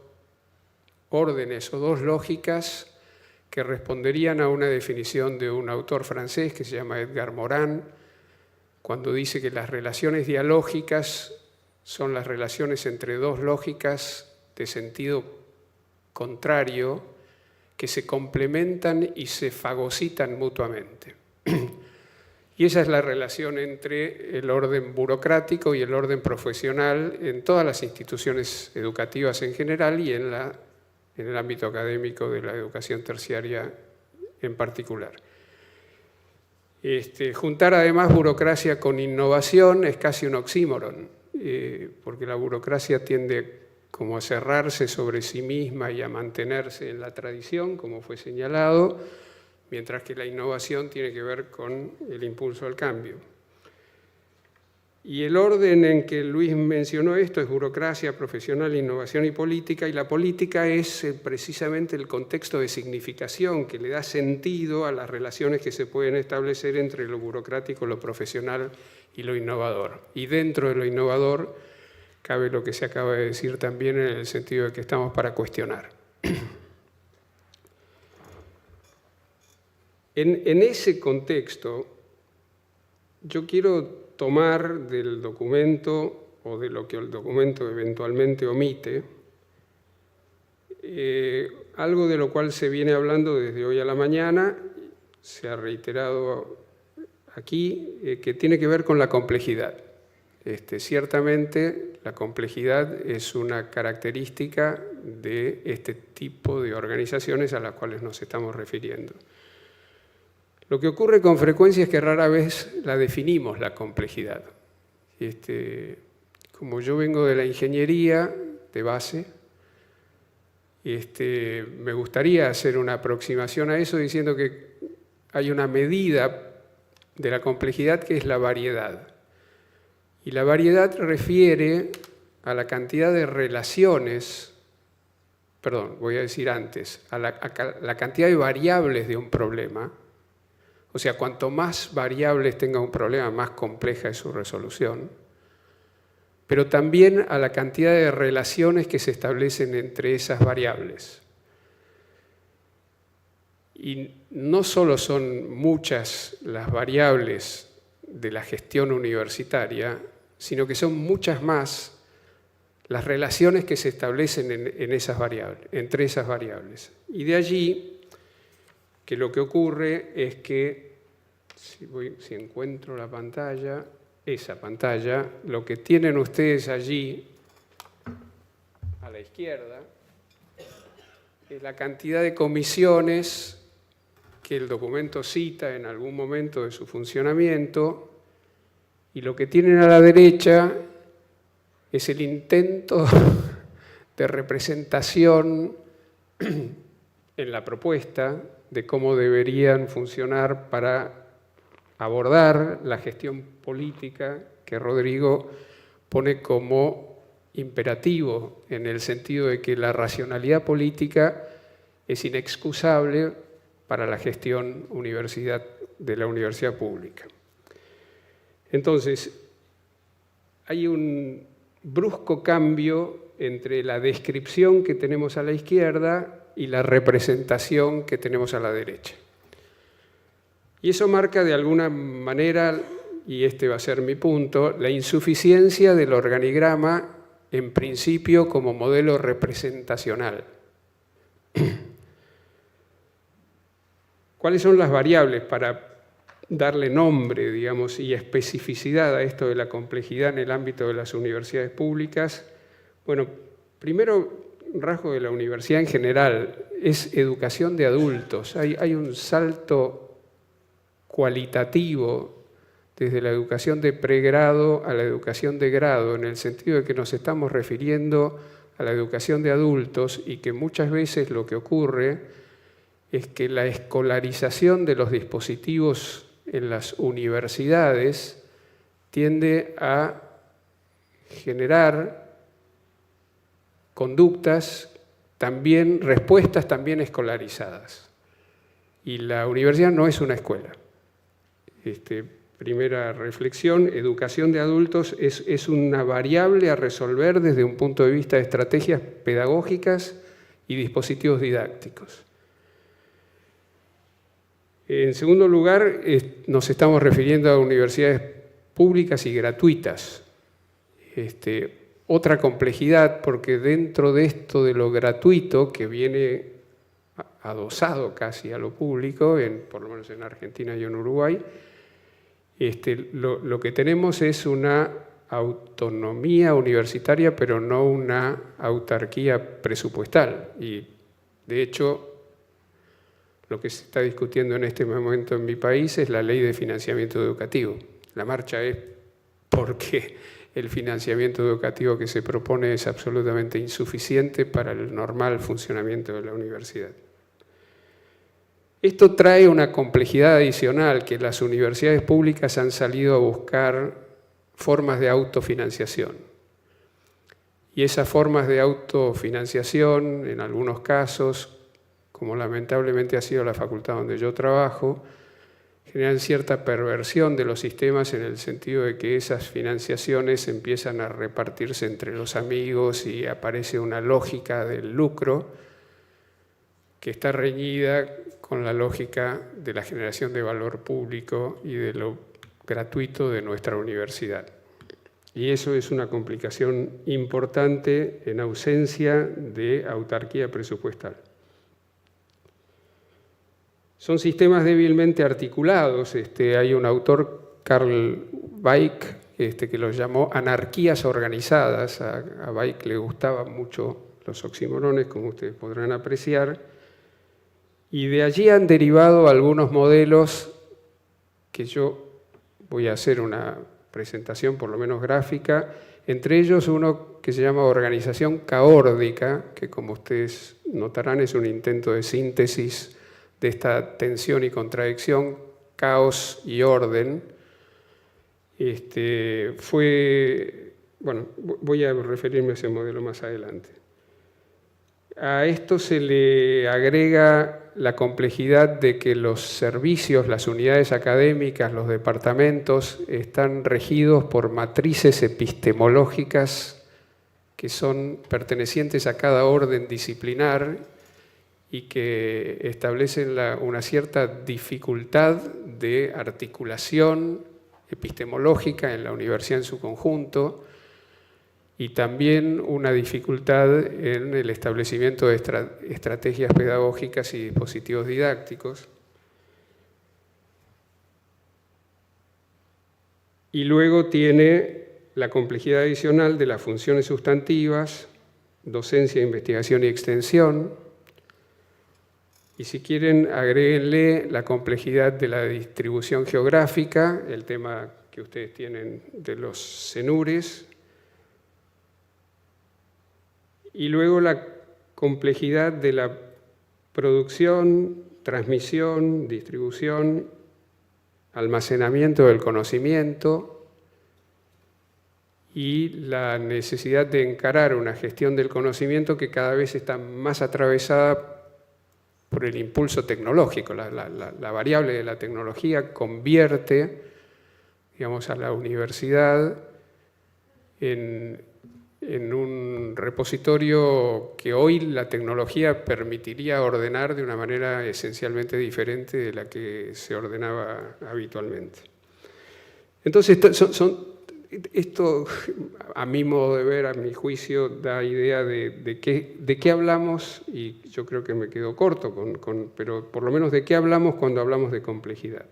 órdenes o dos lógicas que responderían a una definición de un autor francés que se llama Edgar Morin, cuando dice que las relaciones dialógicas son las relaciones entre dos lógicas de sentido contrario que se complementan y se fagocitan mutuamente. Y esa es la relación entre el orden burocrático y el orden profesional en todas las instituciones educativas en general y en el ámbito académico de la educación terciaria en particular. Juntar además burocracia con innovación es casi un oxímoron, porque la burocracia tiende como a cerrarse sobre sí misma y a mantenerse en la tradición, como fue señalado, mientras que la innovación tiene que ver con el impulso al cambio. Y el orden en que Luis mencionó esto es burocracia, profesional, innovación y política, y la política es precisamente el contexto de significación que le da sentido a las relaciones que se pueden establecer entre lo burocrático, lo profesional y lo innovador. Y dentro de lo innovador cabe lo que se acaba de decir también en el sentido de que estamos para cuestionar. En ese contexto, yo quiero tomar del documento o de lo que el documento eventualmente omite, algo de lo cual se viene hablando desde hoy a la mañana, se ha reiterado aquí, que tiene que ver con la complejidad. Ciertamente la complejidad es una característica de este tipo de organizaciones a las cuales nos estamos refiriendo. Lo que ocurre con frecuencia es que rara vez la definimos, la complejidad. Como yo vengo de la ingeniería de base, me gustaría hacer una aproximación a eso diciendo que hay una medida de la complejidad que es la variedad. Y la variedad refiere a la cantidad de relaciones, voy a decir antes, a la cantidad de variables de un problema. O sea, cuanto más variables tenga un problema, más compleja es su resolución, pero también a la cantidad de relaciones que se establecen entre esas variables. Y no solo son muchas las variables de la gestión universitaria, sino que son muchas más las relaciones que se establecen en esas variables, entre esas variables. Y de allí que lo que ocurre es que, si encuentro la pantalla, esa pantalla, lo que tienen ustedes allí a la izquierda es la cantidad de comisiones que el documento cita en algún momento de su funcionamiento, y lo que tienen a la derecha es el intento de representación en la propuesta de cómo deberían funcionar para abordar la gestión política que Rodrigo pone como imperativo, en el sentido de que la racionalidad política es inexcusable para la gestión de la universidad pública. Entonces, hay un brusco cambio entre la descripción que tenemos a la izquierda y la representación que tenemos a la derecha. Y eso marca de alguna manera, y este va a ser mi punto, la insuficiencia del organigrama en principio como modelo representacional. ¿Cuáles son las variables para darle nombre, digamos, y especificidad a esto de la complejidad en el ámbito de las universidades públicas? Bueno, primero, rasgo de la universidad en general, es educación de adultos. Hay un salto cualitativo desde la educación de pregrado a la educación de grado, en el sentido de que nos estamos refiriendo a la educación de adultos y que muchas veces lo que ocurre es que la escolarización de los dispositivos en las universidades tiende a generar conductas también, respuestas también escolarizadas. Y la universidad no es una escuela. Primera reflexión, educación de adultos es una variable a resolver desde un punto de vista de estrategias pedagógicas y dispositivos didácticos. En segundo lugar, nos estamos refiriendo a universidades públicas y gratuitas. Otra complejidad, porque dentro de esto de lo gratuito, que viene adosado casi a lo público, por lo menos en Argentina y en Uruguay, lo que tenemos es una autonomía universitaria, pero no una autarquía presupuestal. Y, de hecho, lo que se está discutiendo en este momento en mi país es la ley de financiamiento educativo. La marcha es porque el financiamiento educativo que se propone es absolutamente insuficiente para el normal funcionamiento de la universidad. Esto trae una complejidad adicional, que las universidades públicas han salido a buscar formas de autofinanciación. Y esas formas de autofinanciación, en algunos casos, como lamentablemente ha sido la facultad donde yo trabajo, generan cierta perversión de los sistemas en el sentido de que esas financiaciones empiezan a repartirse entre los amigos y aparece una lógica del lucro que está reñida con la lógica de la generación de valor público y de lo gratuito de nuestra universidad. Y eso es una complicación importante en ausencia de autarquía presupuestal. Son sistemas débilmente articulados. Hay un autor, Carl Weick, que los llamó anarquías organizadas. A Weick le gustaban mucho los oxímorones, como ustedes podrán apreciar. Y de allí han derivado algunos modelos que yo voy a hacer una presentación, por lo menos gráfica, entre ellos uno que se llama organización caórdica, que como ustedes notarán es un intento de síntesis de esta tensión y contradicción, caos y orden. Bueno, voy a referirme a ese modelo más adelante. A esto se le agrega la complejidad de que los servicios, las unidades académicas, los departamentos, están regidos por matrices epistemológicas que son pertenecientes a cada orden disciplinar y que establecen una cierta dificultad de articulación epistemológica en la universidad en su conjunto y también una dificultad en el establecimiento de estrategias pedagógicas y dispositivos didácticos. Y luego tiene la complejidad adicional de las funciones sustantivas, docencia, investigación y extensión. Y si quieren, agréguenle la complejidad de la distribución geográfica, el tema que ustedes tienen de los CENURES, y luego la complejidad de la producción, transmisión, distribución, almacenamiento del conocimiento y la necesidad de encarar una gestión del conocimiento que cada vez está más atravesada por el impulso tecnológico. La variable de la tecnología convierte, digamos, a la universidad en en un repositorio que hoy la tecnología permitiría ordenar de una manera esencialmente diferente de la que se ordenaba habitualmente. Entonces, esto, a mi modo de ver, a mi juicio, da idea de qué hablamos, y yo creo que me quedo corto, pero por lo menos de qué hablamos cuando hablamos de complejidad.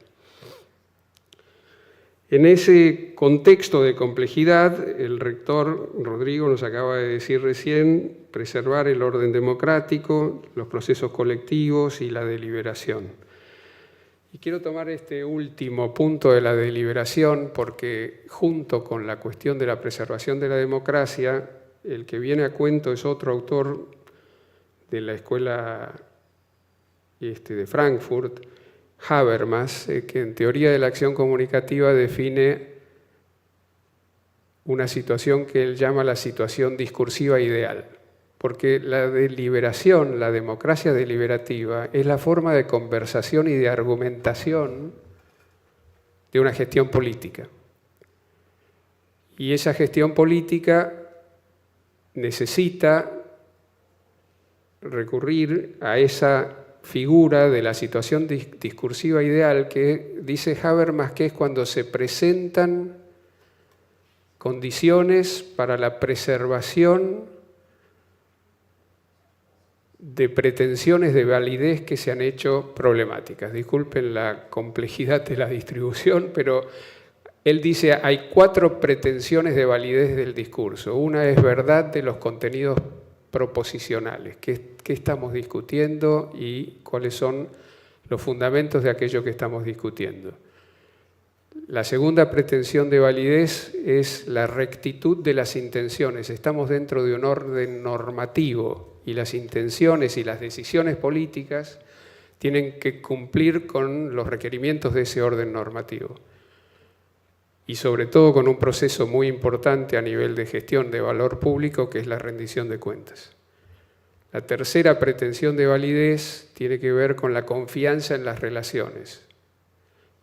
En ese contexto de complejidad, el rector Rodrigo nos acaba de decir recién, preservar el orden democrático, los procesos colectivos y la deliberación. Y quiero tomar este último punto de la deliberación porque junto con la cuestión de la preservación de la democracia, el que viene a cuento es otro autor de la escuela de Frankfurt, Habermas, que en teoría de la acción comunicativa define una situación que él llama la situación discursiva ideal. Porque la deliberación, la democracia deliberativa, es la forma de conversación y de argumentación de una gestión política. Y esa gestión política necesita recurrir a esa figura de la situación discursiva ideal que dice Habermas que es cuando se presentan condiciones para la preservación de pretensiones de validez que se han hecho problemáticas. Disculpen la complejidad de la distribución, pero él dice hay 4 pretensiones de validez del discurso. Una es verdad de los contenidos proposicionales, qué estamos discutiendo y cuáles son los fundamentos de aquello que estamos discutiendo. La segunda pretensión de validez es la rectitud de las intenciones. Estamos dentro de un orden normativo y las intenciones y las decisiones políticas tienen que cumplir con los requerimientos de ese orden normativo. Y sobre todo con un proceso muy importante a nivel de gestión de valor público, que es la rendición de cuentas. La tercera pretensión de validez tiene que ver con la confianza en las relaciones.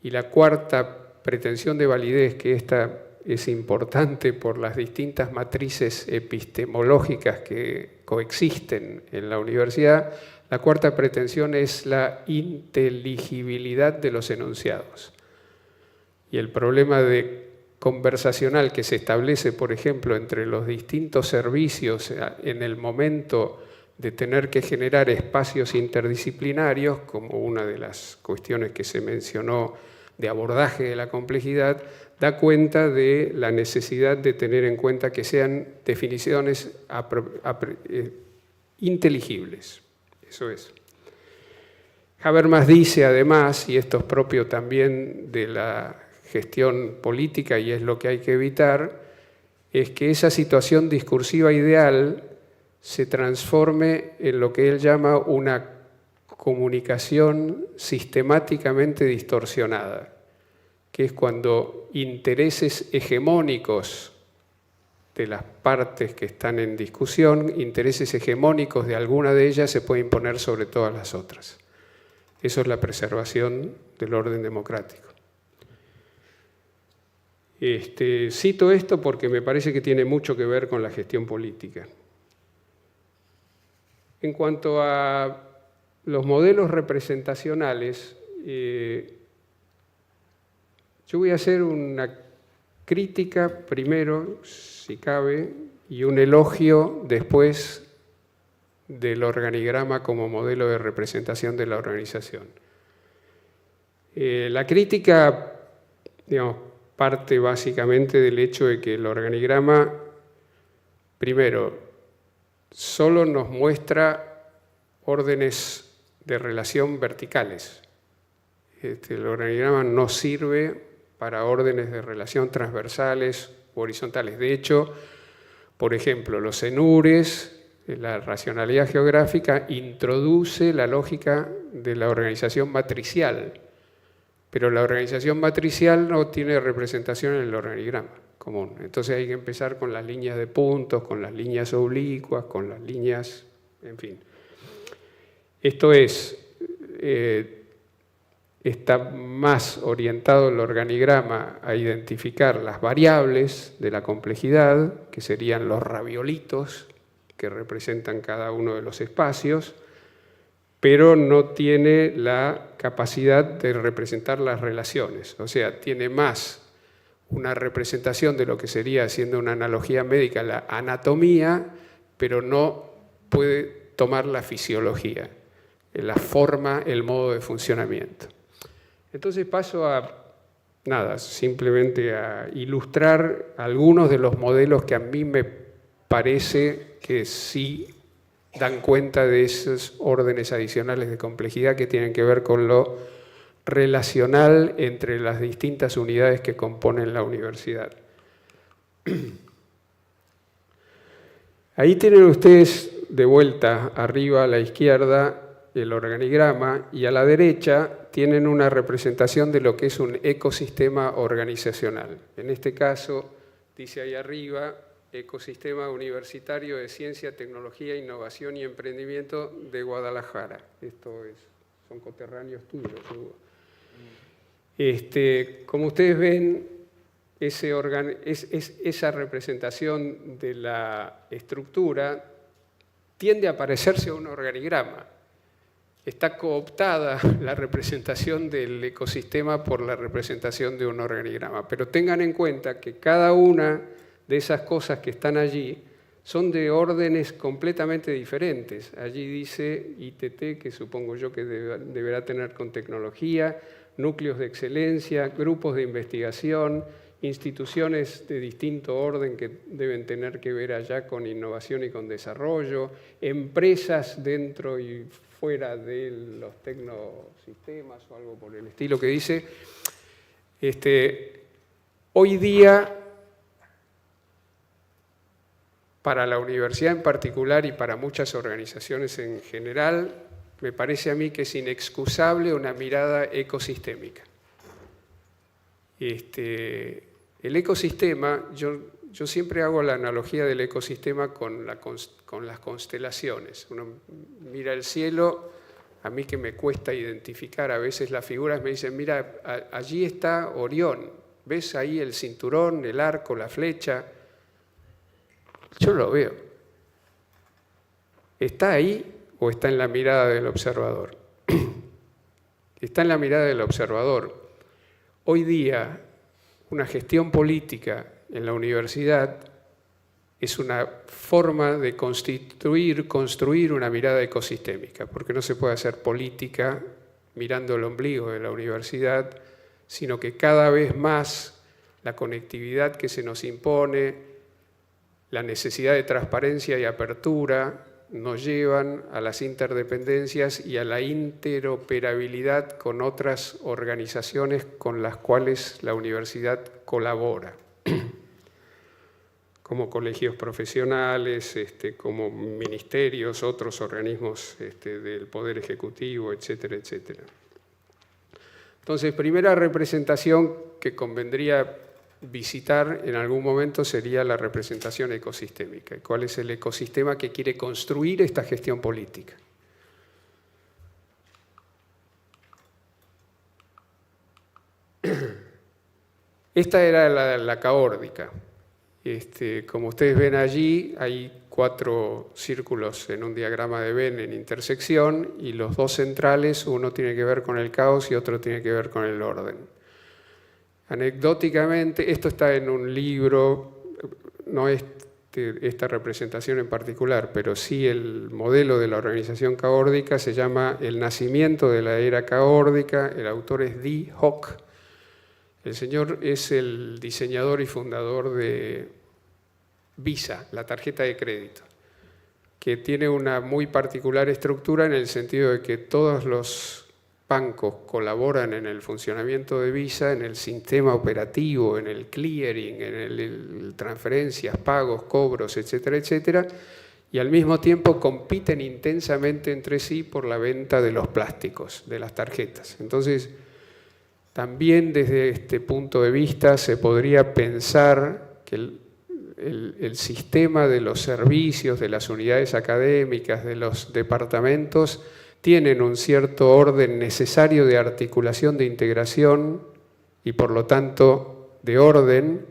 Y la cuarta pretensión de validez, que esta es importante por las distintas matrices epistemológicas que coexisten en la universidad, la cuarta pretensión es la inteligibilidad de los enunciados. Y el problema conversacional que se establece, por ejemplo, entre los distintos servicios en el momento de tener que generar espacios interdisciplinarios, como una de las cuestiones que se mencionó de abordaje de la complejidad, da cuenta de la necesidad de tener en cuenta que sean definiciones inteligibles. Eso es. Habermas dice además, y esto es propio también de la gestión política y es lo que hay que evitar, es que esa situación discursiva ideal se transforme en lo que él llama una comunicación sistemáticamente distorsionada, que es cuando intereses hegemónicos de las partes que están en discusión, intereses hegemónicos de alguna de ellas se pueden imponer sobre todas las otras. Eso es la preservación del orden democrático. Cito esto porque me parece que tiene mucho que ver con la gestión política. En cuanto a los modelos representacionales, yo voy a hacer una crítica primero, si cabe, y un elogio después del organigrama como modelo de representación de la organización. La crítica, digamos, parte básicamente del hecho de que el organigrama, primero, solo nos muestra órdenes de relación verticales. El organigrama no sirve para órdenes de relación transversales u horizontales. De hecho, por ejemplo, los enures, la racionalidad geográfica, introduce la lógica de la organización matricial, pero la organización matricial no tiene representación en el organigrama común. Entonces hay que empezar con las líneas de puntos, con las líneas oblicuas, con las líneas, en fin. Esto es, está más orientado el organigrama a identificar las variables de la complejidad, que serían los raviolitos que representan cada uno de los espacios, pero no tiene la capacidad de representar las relaciones. O sea, tiene más una representación de lo que sería, haciendo una analogía médica, la anatomía, pero no puede tomar la fisiología, la forma, el modo de funcionamiento. Entonces paso simplemente a ilustrar algunos de los modelos que a mí me parece que sí dan cuenta de esos órdenes adicionales de complejidad que tienen que ver con lo relacional entre las distintas unidades que componen la universidad. Ahí tienen ustedes de vuelta arriba a la izquierda el organigrama y a la derecha tienen una representación de lo que es un ecosistema organizacional. En este caso, dice ahí arriba, Ecosistema Universitario de Ciencia, Tecnología, Innovación y Emprendimiento de Guadalajara. Son coterráneos tuyos, seguro. Como ustedes ven, esa representación de la estructura tiende a parecerse a un organigrama. Está cooptada la representación del ecosistema por la representación de un organigrama. Pero tengan en cuenta que cada una de esas cosas que están allí son de órdenes completamente diferentes. Allí dice ITT, que supongo yo que deberá tener con tecnología, núcleos de excelencia, grupos de investigación, instituciones de distinto orden que deben tener que ver allá con innovación y con desarrollo, empresas dentro y fuera de los tecnosistemas o algo por el estilo, que dice, hoy día, para la universidad en particular y para muchas organizaciones en general, me parece a mí que es inexcusable una mirada ecosistémica. El ecosistema, yo siempre hago la analogía del ecosistema con las constelaciones. Uno mira el cielo, a mí que me cuesta identificar a veces las figuras, me dicen, mira, allí está Orión, ¿ves ahí el cinturón, el arco, la flecha? Yo lo veo. ¿Está ahí o está en la mirada del observador? Está en la mirada del observador. Hoy día, una gestión política en la universidad es una forma de construir una mirada ecosistémica, porque no se puede hacer política mirando el ombligo de la universidad, sino que cada vez más la conectividad que se nos impone, la necesidad de transparencia y apertura nos llevan a las interdependencias y a la interoperabilidad con otras organizaciones con las cuales la universidad colabora, como colegios profesionales, como ministerios, otros organismos del Poder Ejecutivo, etcétera, etcétera. Entonces, primera representación que convendría visitar en algún momento sería la representación ecosistémica. ¿Cuál es el ecosistema que quiere construir esta gestión política? Esta era la caórdica. Como ustedes ven allí, hay 4 círculos en un diagrama de Venn en intersección y los 2 centrales, uno tiene que ver con el caos y otro tiene que ver con el orden. Anecdóticamente, esto está en un libro, no esta representación en particular, pero sí el modelo de la organización caórdica se llama El nacimiento de la era caórdica, el autor es Dee Hock. El señor es el diseñador y fundador de Visa, la tarjeta de crédito, que tiene una muy particular estructura en el sentido de que todos los bancos colaboran en el funcionamiento de Visa, en el sistema operativo, en el clearing, en el transferencias, pagos, cobros, etcétera, etcétera, y al mismo tiempo compiten intensamente entre sí por la venta de los plásticos, de las tarjetas. Entonces, también desde este punto de vista se podría pensar que el sistema de los servicios, de las unidades académicas, de los departamentos, tienen un cierto orden necesario de articulación, de integración y por lo tanto de orden,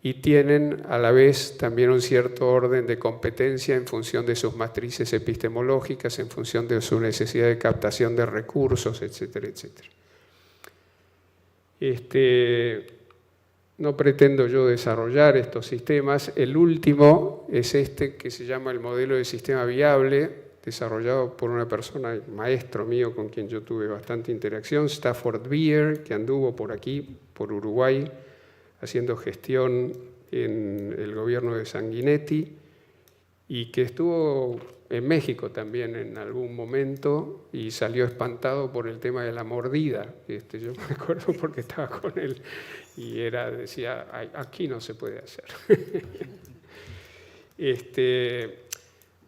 y tienen a la vez también un cierto orden de competencia en función de sus matrices epistemológicas, en función de su necesidad de captación de recursos, etcétera, etcétera. No pretendo yo desarrollar estos sistemas. El último es este que se llama el modelo de sistema viable, desarrollado por una persona, maestro mío con quien yo tuve bastante interacción, Stafford Beer, que anduvo por aquí, por Uruguay, haciendo gestión en el gobierno de Sanguinetti y que estuvo en México también en algún momento y salió espantado por el tema de la mordida. Yo me acuerdo porque estaba con él y decía, aquí no se puede hacer.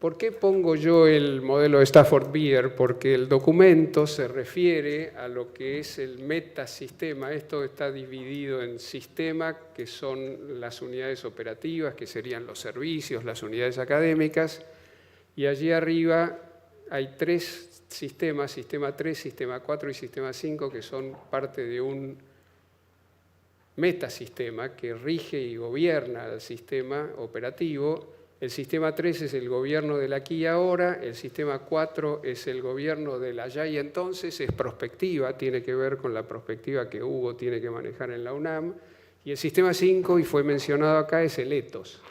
¿Por qué pongo yo el modelo de Stafford Beer? Porque el documento se refiere a lo que es el metasistema. Esto está dividido en sistemas, que son las unidades operativas, que serían los servicios, las unidades académicas, y allí arriba hay 3 sistemas, sistema 3, sistema 4 y sistema 5, que son parte de un metasistema que rige y gobierna el sistema operativo. El sistema 3 es el gobierno del aquí y ahora, el sistema 4 es el gobierno del allá y entonces, es prospectiva, tiene que ver con la prospectiva que Hugo tiene que manejar en la UNAM, y el sistema 5, y fue mencionado acá, es el ethos,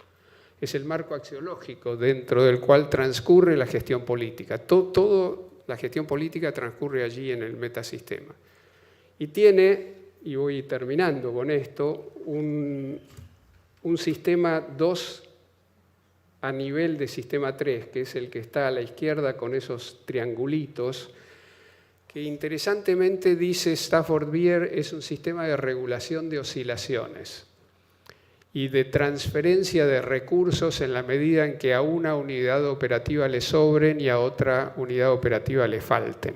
es el marco axiológico dentro del cual transcurre la gestión política. Todo la gestión política transcurre allí en el metasistema. Y tiene, y voy terminando con esto, un sistema 2 a nivel de sistema 3, que es el que está a la izquierda con esos triangulitos, que interesantemente, dice Stafford Beer, es un sistema de regulación de oscilaciones y de transferencia de recursos en la medida en que a una unidad operativa le sobren y a otra unidad operativa le falten.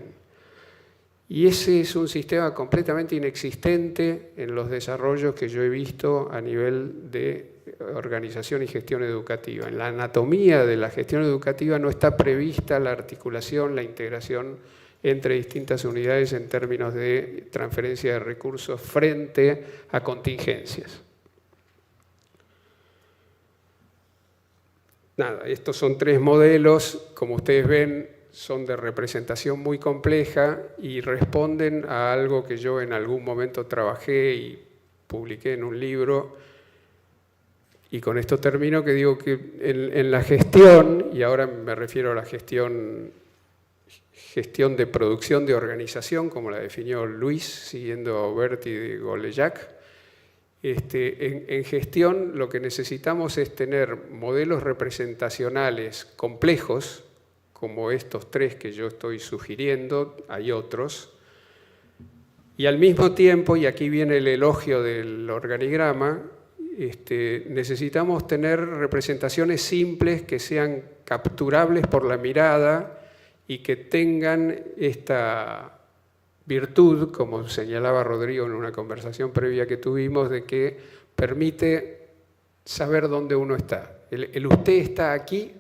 Y ese es un sistema completamente inexistente en los desarrollos que yo he visto a nivel de organización y gestión educativa. En la anatomía de la gestión educativa no está prevista la articulación, la integración entre distintas unidades en términos de transferencia de recursos frente a contingencias. Nada, estos son 3 modelos, como ustedes ven, son de representación muy compleja y responden a algo que yo en algún momento trabajé y publiqué en un libro. Y con esto termino, que digo que en la gestión, y ahora me refiero a la gestión de producción de organización, como la definió Luis, siguiendo a Oberti de Golejac, en gestión lo que necesitamos es tener modelos representacionales complejos, como estos 3 que yo estoy sugiriendo, hay otros, y al mismo tiempo, y aquí viene el elogio del organigrama, necesitamos tener representaciones simples que sean capturables por la mirada y que tengan esta virtud, como señalaba Rodrigo en una conversación previa que tuvimos, de que permite saber dónde uno está. El usted está aquí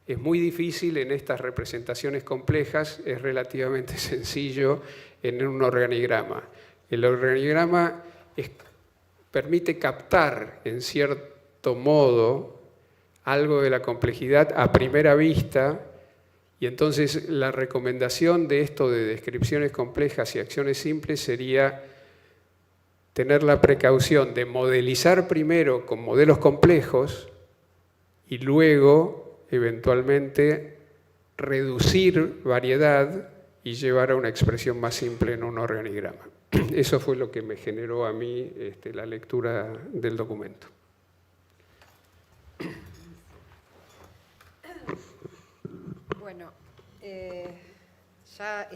es muy difícil en estas representaciones complejas, es relativamente sencillo en un organigrama. El organigrama permite captar, en cierto modo, algo de la complejidad a primera vista, y entonces la recomendación de esto de descripciones complejas y acciones simples sería tener la precaución de modelizar primero con modelos complejos y luego, eventualmente, reducir variedad y llevar a una expresión más simple en un organigrama. Eso fue lo que me generó a mí la lectura del documento. Bueno, ya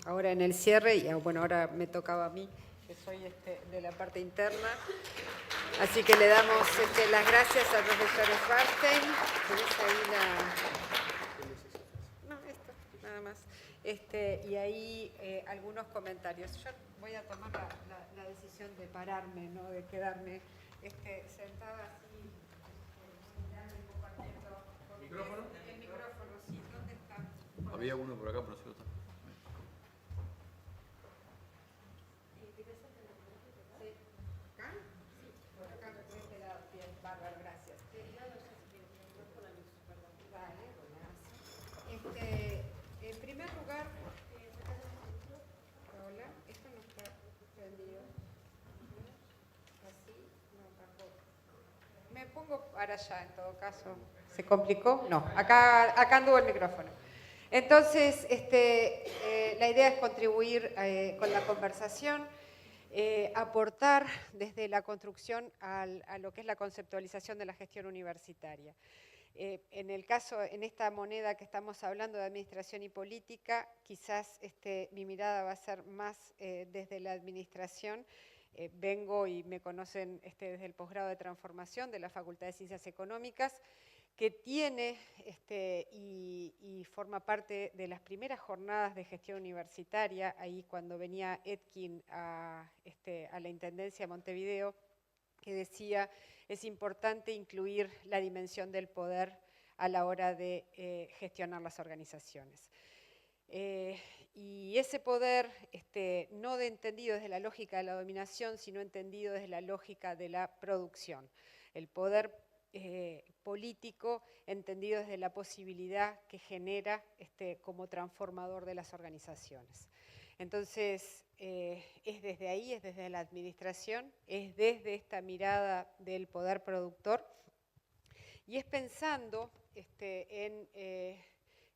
ahora en el cierre, y bueno, ahora me tocaba a mí, que soy de la parte interna, así que le damos las gracias al profesor Schwarstein. ¿Tenés ahí No, esto, nada más. Y ahí algunos comentarios. Yo voy a tomar la decisión de pararme, ¿no? De quedarme sentada así, mirando y compartiendo. ¿Micrófono? El micrófono, sí. ¿Dónde está? Había uno por acá, pero se lo está. En primer lugar, hola, esto no está prendido. Así, no, tampoco. Me pongo para allá, en todo caso. ¿Se complicó? No, acá anduvo el micrófono. Entonces, la idea es contribuir con la conversación, aportar desde la construcción a lo que es la conceptualización de la gestión universitaria. En el caso, en esta moneda que estamos hablando de administración y política, quizás mi mirada va a ser más desde la administración. Vengo y me conocen desde el posgrado de transformación de la Facultad de Ciencias Económicas, que tiene y forma parte de las primeras jornadas de gestión universitaria, ahí cuando venía Etkin a la Intendencia de Montevideo, que decía, es importante incluir la dimensión del poder a la hora de gestionar las organizaciones. Y ese poder, no entendido desde la lógica de la dominación, sino entendido desde la lógica de la producción. El poder político entendido desde la posibilidad que genera como transformador de las organizaciones. Entonces, es desde ahí, es desde la administración, es desde esta mirada del poder productor y es pensando en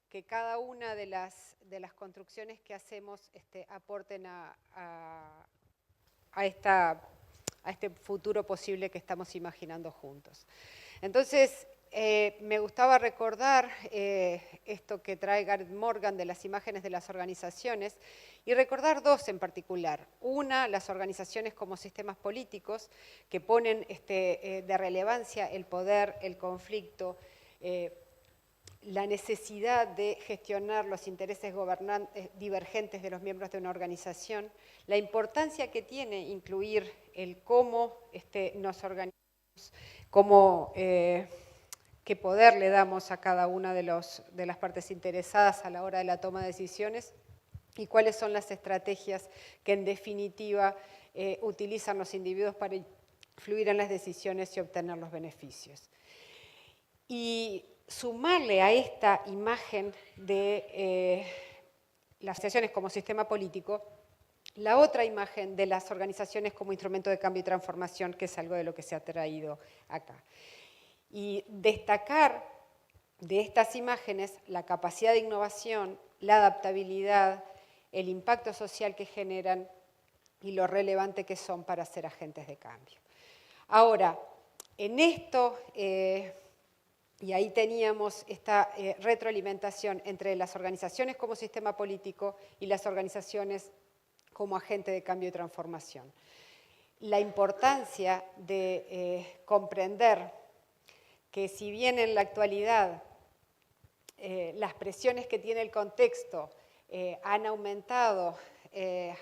que cada una de las construcciones que hacemos aporten a este futuro posible que estamos imaginando juntos. Entonces, me gustaba recordar esto que trae Gareth Morgan de las imágenes de las organizaciones y recordar dos en particular. Una, las organizaciones como sistemas políticos que ponen de relevancia el poder, el conflicto, la necesidad de gestionar los intereses divergentes de los miembros de una organización, la importancia que tiene incluir el cómo nos organizamos, cómo, qué poder le damos a cada una de las partes interesadas a la hora de la toma de decisiones y cuáles son las estrategias que en definitiva utilizan los individuos para influir en las decisiones y obtener los beneficios. Y sumarle a esta imagen de las asociaciones como sistema político, la otra imagen de las organizaciones como instrumento de cambio y transformación, que es algo de lo que se ha traído acá. Y destacar de estas imágenes la capacidad de innovación, la adaptabilidad, el impacto social que generan y lo relevante que son para ser agentes de cambio. Ahora, en esto, y ahí teníamos esta retroalimentación entre las organizaciones como sistema político y las organizaciones como agente de cambio y transformación. La importancia de comprender que si bien en la actualidad las presiones que tiene el contexto han aumentado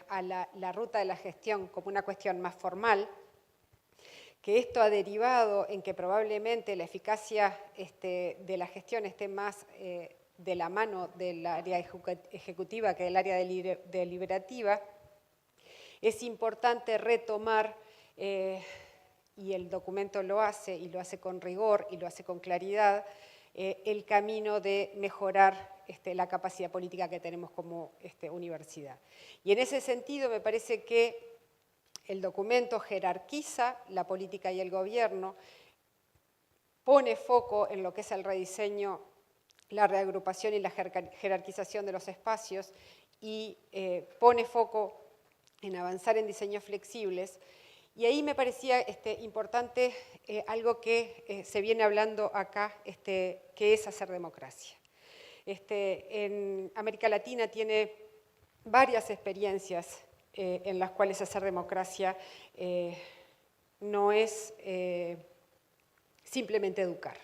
a la ruta de la gestión como una cuestión más formal, que esto ha derivado en que probablemente la eficacia de la gestión esté más de la mano del área ejecutiva que del área deliberativa, es importante retomar, y el documento lo hace, y lo hace con rigor, y lo hace con claridad, el camino de mejorar la capacidad política que tenemos como universidad. Y en ese sentido me parece que el documento jerarquiza la política y el gobierno, pone foco en lo que es el rediseño, la reagrupación y la jerarquización de los espacios y pone foco en avanzar en diseños flexibles. Y ahí me parecía importante algo que se viene hablando acá, que es hacer democracia. En América Latina tiene varias experiencias en las cuales hacer democracia no es simplemente educar.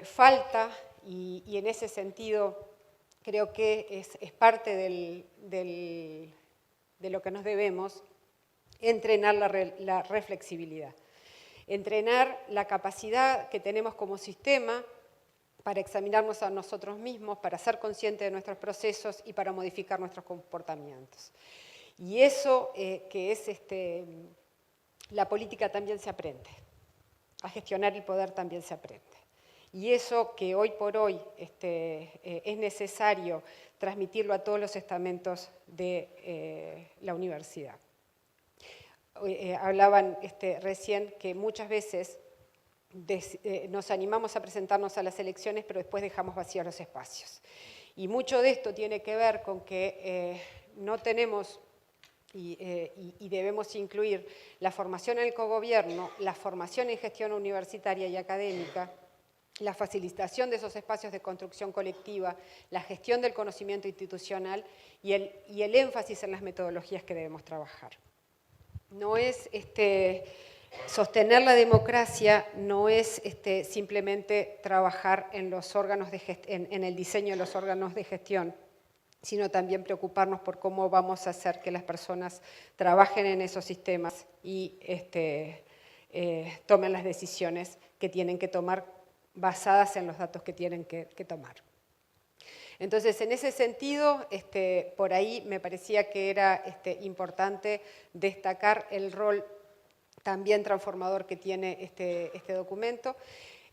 Falta, y en ese sentido creo que es parte de lo que nos debemos, entrenar la reflexibilidad. Entrenar la capacidad que tenemos como sistema para examinarnos a nosotros mismos, para ser conscientes de nuestros procesos y para modificar nuestros comportamientos. Y eso que es la política también se aprende, a gestionar el poder también se aprende. Y eso que hoy por hoy es necesario transmitirlo a todos los estamentos de la universidad. Hablaban recién que muchas veces nos animamos a presentarnos a las elecciones, pero después dejamos vacíos los espacios. Y mucho de esto tiene que ver con que no tenemos y debemos incluir la formación en el cogobierno, la formación en gestión universitaria y académica, la facilitación de esos espacios de construcción colectiva, la gestión del conocimiento institucional y el énfasis en las metodologías que debemos trabajar. No es sostener la democracia, no es simplemente trabajar en los órganos en el diseño de los órganos de gestión, sino también preocuparnos por cómo vamos a hacer que las personas trabajen en esos sistemas y tomen las decisiones que tienen que tomar basadas en los datos que tienen que tomar. Entonces, en ese sentido, por ahí me parecía que era importante destacar el rol también transformador que tiene este documento.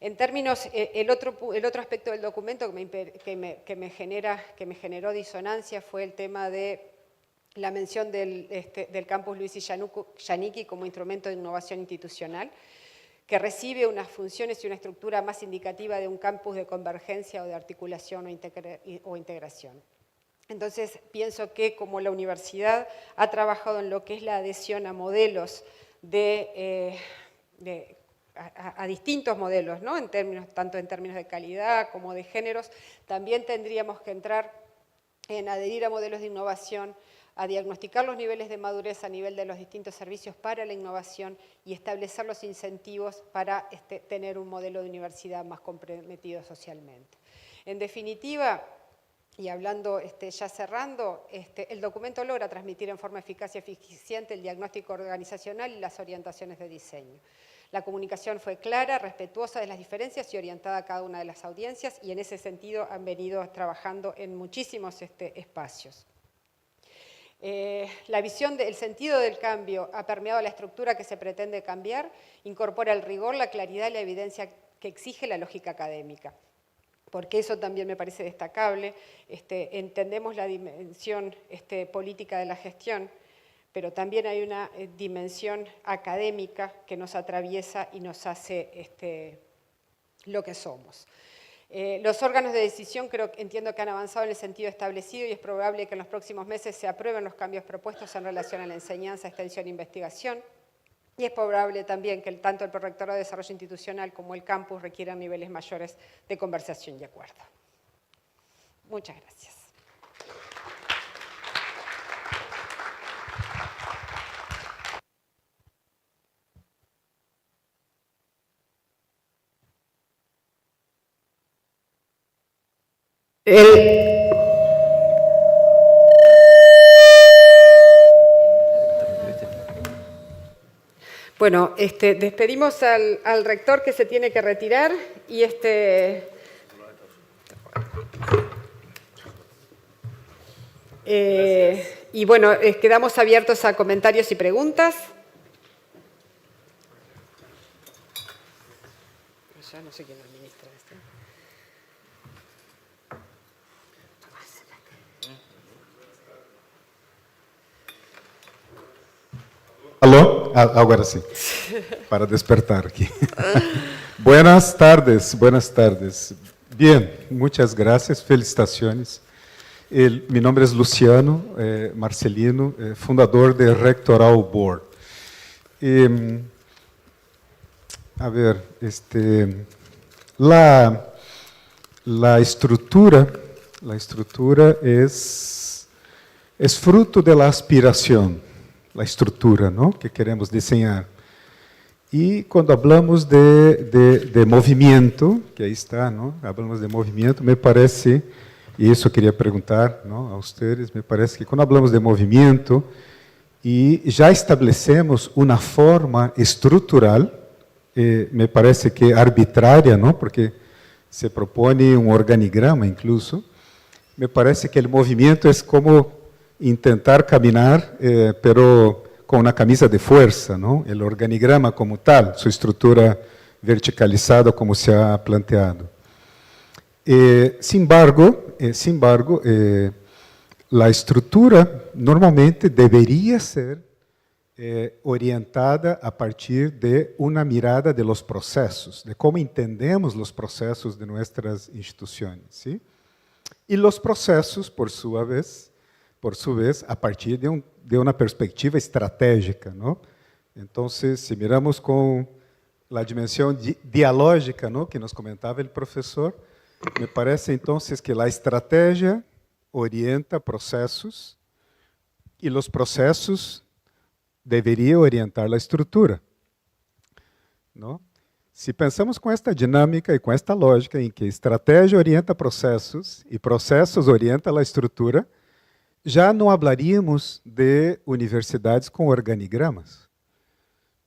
En términos, el otro aspecto del documento que me generó disonancia fue el tema de la mención del campus Luis y Janicki como instrumento de innovación institucional, que recibe unas funciones y una estructura más indicativa de un campus de convergencia o de articulación o integración. Entonces, pienso que como la universidad ha trabajado en lo que es la adhesión a modelos a distintos modelos, ¿no? Tanto en términos de calidad como de géneros, también tendríamos que entrar en adherir a modelos de innovación, a diagnosticar los niveles de madurez a nivel de los distintos servicios para la innovación y establecer los incentivos para tener un modelo de universidad más comprometido socialmente. En definitiva, y hablando, ya cerrando, el documento logra transmitir en forma eficaz y eficiente el diagnóstico organizacional y las orientaciones de diseño. La comunicación fue clara, respetuosa de las diferencias y orientada a cada una de las audiencias, y en ese sentido han venido trabajando en muchísimos espacios. La visión el sentido del cambio ha permeado la estructura que se pretende cambiar, incorpora el rigor, la claridad y la evidencia que exige la lógica académica. Porque eso también me parece destacable. Entendemos la dimensión política de la gestión, pero también hay una dimensión académica que nos atraviesa y nos hace lo que somos. Los órganos de decisión entiendo que han avanzado en el sentido establecido y es probable que en los próximos meses se aprueben los cambios propuestos en relación a la enseñanza, extensión e investigación. Y es probable también que tanto el Prorrectorado de Desarrollo Institucional como el campus requieran niveles mayores de conversación y acuerdo. Muchas gracias. Bueno, despedimos al rector que se tiene que retirar y y bueno, quedamos abiertos a comentarios y preguntas. Ya no sé quién administra esto. Alô? Agora sim, para despertar aqui. Buenas tardes, buenas tardes. Bien, muchas gracias, felicitaciones. Mi nombre es Luciano Marcelino, fundador de Rectoral Board. A ver, la estrutura es fruto de la aspiración. A estrutura, não? Que queremos desenhar. E quando falamos de movimento, que aí está, não? Falamos de movimento, me parece, e isso eu queria perguntar, não, a vocês, me parece que quando falamos de movimento e já estabelecemos uma forma estrutural, me parece que arbitrária, não? Porque se propone un organigrama incluso. Me parece que el movimiento es como intentar caminar, pero con una camisa de fuerza, ¿no? El organigrama como tal, su estructura verticalizada como se ha planteado. Sin embargo, la estructura normalmente debería ser orientada a partir de una mirada de los procesos, de cómo entendemos los procesos de nuestras instituciones, ¿sí? Y los procesos, por su vez, a partir de una perspectiva estratégica, ¿no? Entonces, si miramos con la dimensión dialógica, ¿no?, que nos comentaba el profesor, me parece entonces que la estrategia orienta procesos y los procesos deveria orientar a estrutura, não? Se pensamos com esta dinâmica e com esta lógica em que estratégia orienta processos e processos orientam a estrutura, já não falaríamos de universidades com organigramas,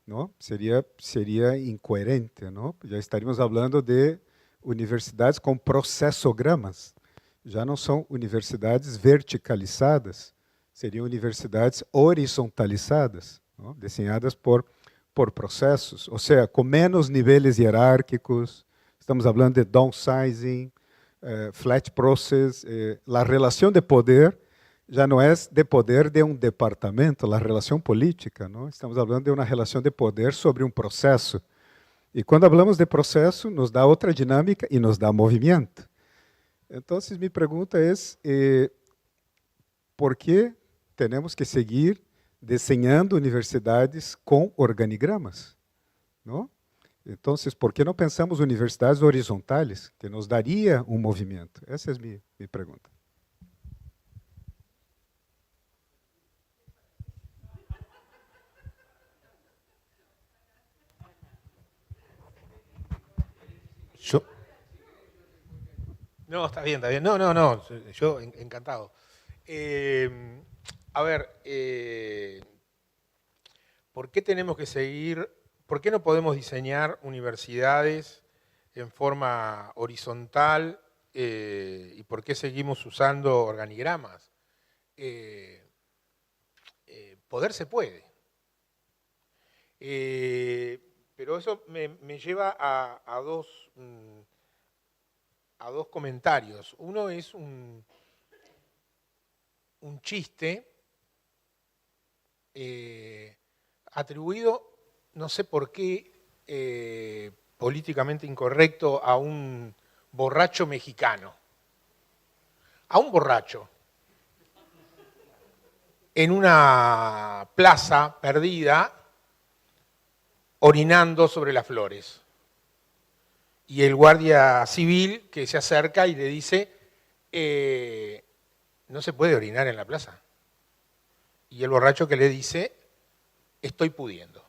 não? Seria incoerente, não? Já estaríamos falando de universidades com processogramas. Já não são universidades verticalizadas, seriam universidades horizontalizadas, não? Desenhadas por processos, ou seja, com menos níveis hierárquicos. Estamos falando de downsizing, flat process. A relação de poder já não é de poder de um departamento, a relação política, não? Estamos falando de uma relação de poder sobre um processo. E quando falamos de processo, nos dá outra dinâmica e nos dá movimento. Então, minha pergunta é, por que temos que seguir desenhando universidades com organigramas, não? Então, por que não pensamos universidades horizontais, que nos daria um movimento? Essa é a minha pergunta. No, está bien, está bien. No, yo encantado. A ver, ¿por qué tenemos que seguir, por qué no podemos diseñar universidades en forma horizontal y por qué seguimos usando organigramas? Poder se puede. Pero eso me lleva a dos comentarios. Uno es un chiste atribuido, no sé por qué, políticamente incorrecto, a un borracho mexicano. A un borracho en una plaza perdida orinando sobre las flores. Y el guardia civil que se acerca y le dice, no se puede orinar en la plaza. Y el borracho que le dice, estoy pudiendo.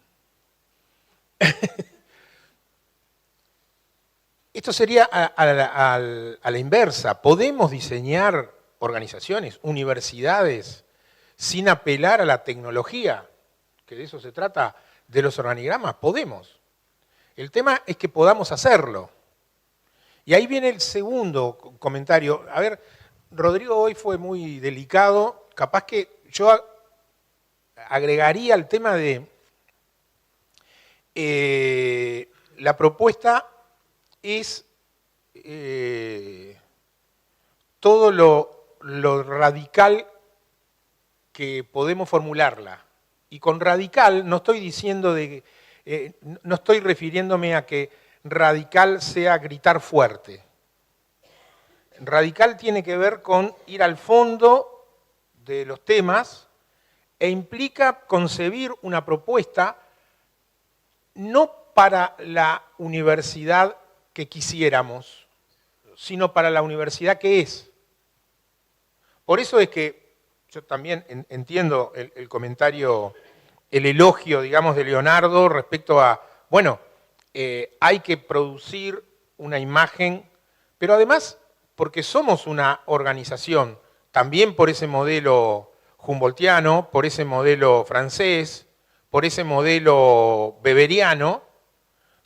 Esto sería a la inversa. ¿Podemos diseñar organizaciones, universidades, sin apelar a la tecnología? Que de eso se trata, de los organigramas. Podemos. El tema es que podamos hacerlo. Y ahí viene el segundo comentario. A ver, Rodrigo hoy fue muy delicado. Capaz que yo agregaría el tema de la propuesta es todo lo radical que podemos formularla. Y con radical no estoy diciendo no estoy refiriéndome a que radical sea gritar fuerte. Radical tiene que ver con ir al fondo de los temas e implica concebir una propuesta no para la universidad que quisiéramos, sino para la universidad que es. Por eso es que yo también entiendo el comentario, el elogio, digamos, de Leonardo respecto a, bueno, hay que producir una imagen, pero además porque somos una organización, también por ese modelo humboldtiano, por ese modelo francés, por ese modelo weberiano,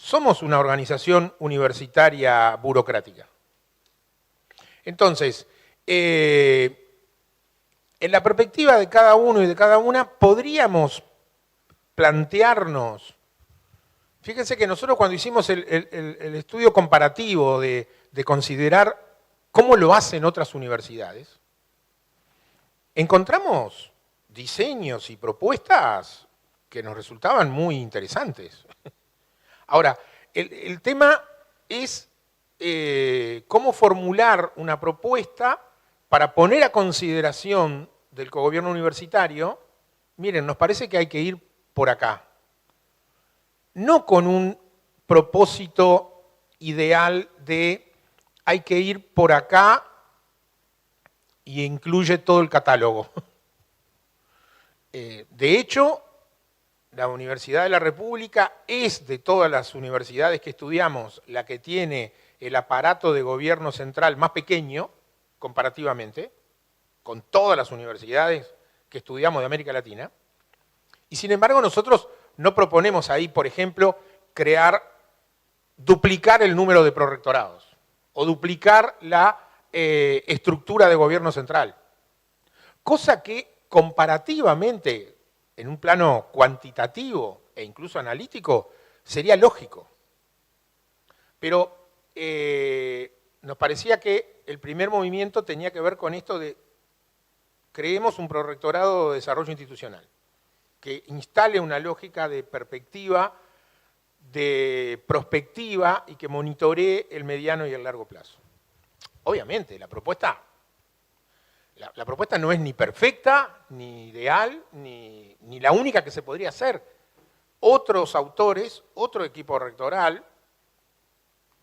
somos una organización universitaria burocrática. Entonces, en la perspectiva de cada uno y de cada una, podríamos plantearnos, fíjense que nosotros cuando hicimos el estudio comparativo de considerar cómo lo hacen otras universidades, encontramos diseños y propuestas que nos resultaban muy interesantes. Ahora, el tema es cómo formular una propuesta para poner a consideración del cogobierno universitario, miren, nos parece que hay que ir por acá. No con un propósito ideal de hay que ir por acá y incluye todo el catálogo. De hecho, la Universidad de la República es de todas las universidades que estudiamos la que tiene el aparato de gobierno central más pequeño, comparativamente, con todas las universidades que estudiamos de América Latina. Y sin embargo nosotros no proponemos ahí, por ejemplo, duplicar el número de prorectorados o duplicar la estructura de gobierno central. Cosa que comparativamente, en un plano cuantitativo e incluso analítico, sería lógico. Pero nos parecía que el primer movimiento tenía que ver con esto de creemos un prorectorado de desarrollo institucional, que instale una lógica de perspectiva, de prospectiva y que monitoree el mediano y el largo plazo. Obviamente, la propuesta no es ni perfecta, ni ideal, ni la única que se podría hacer. Otros autores, otro equipo rectoral,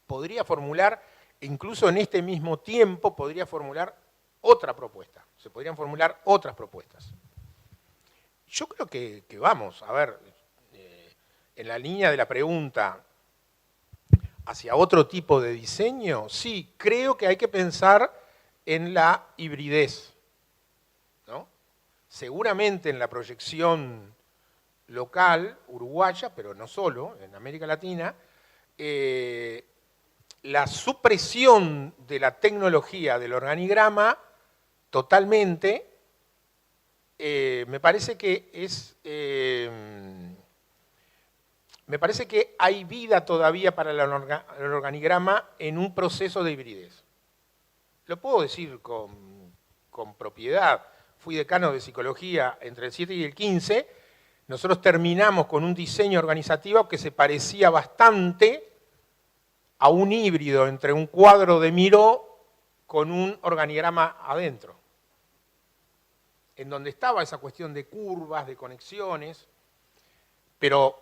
podría formular, incluso en este mismo tiempo, podría formular otra propuesta. Se podrían formular otras propuestas. Yo creo que vamos, a ver, en la línea de la pregunta hacia otro tipo de diseño, sí, creo que hay que pensar en la hibridez, ¿no? Seguramente en la proyección local, uruguaya, pero no solo, en América Latina, la supresión de la tecnología del organigrama totalmente, me parece que hay vida todavía para el organigrama en un proceso de hibridez. Lo puedo decir con propiedad. Fui decano de psicología entre el 7 y el 15. Nosotros terminamos con un diseño organizativo que se parecía bastante a un híbrido entre un cuadro de Miró con un organigrama adentro, en donde estaba esa cuestión de curvas, de conexiones, pero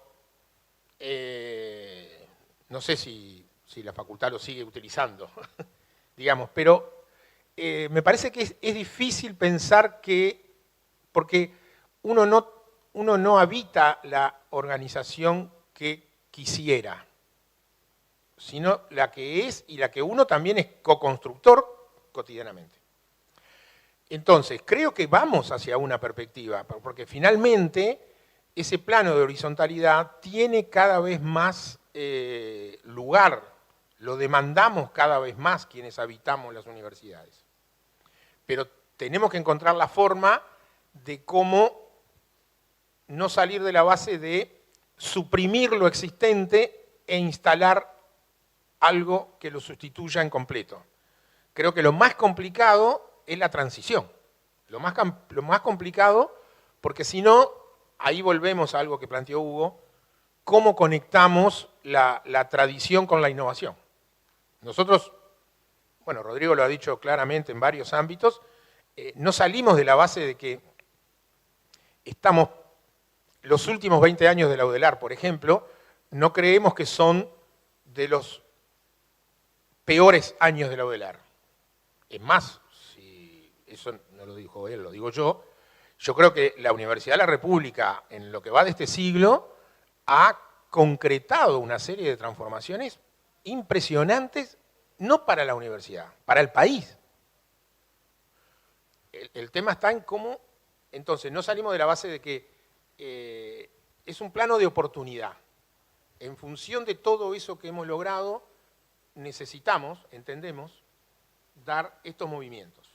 no sé si la facultad lo sigue utilizando, digamos, pero me parece que es difícil pensar que, porque uno no habita la organización que quisiera, sino la que es y la que uno también es co-constructor cotidianamente. Entonces, creo que vamos hacia una perspectiva, porque finalmente ese plano de horizontalidad tiene cada vez más lugar, lo demandamos cada vez más quienes habitamos las universidades. Pero tenemos que encontrar la forma de cómo no salir de la base de suprimir lo existente e instalar algo que lo sustituya en completo. Creo que lo más complicado es la transición. Lo más complicado, porque si no, ahí volvemos a algo que planteó Hugo, cómo conectamos la tradición con la innovación. Nosotros, bueno, Rodrigo lo ha dicho claramente en varios ámbitos, no salimos de la base de que estamos, los últimos 20 años de la UDELAR, por ejemplo, no creemos que son de los peores años de la UDELAR. Es más, si eso no lo dijo él, lo digo yo creo que la Universidad de la República, en lo que va de este siglo, ha concretado una serie de transformaciones impresionantes, no para la universidad, para el país. El tema está en cómo, entonces, no salimos de la base de que es un plano de oportunidad. en función de todo eso que hemos logrado, necesitamos, entendemos, dar estos movimientos.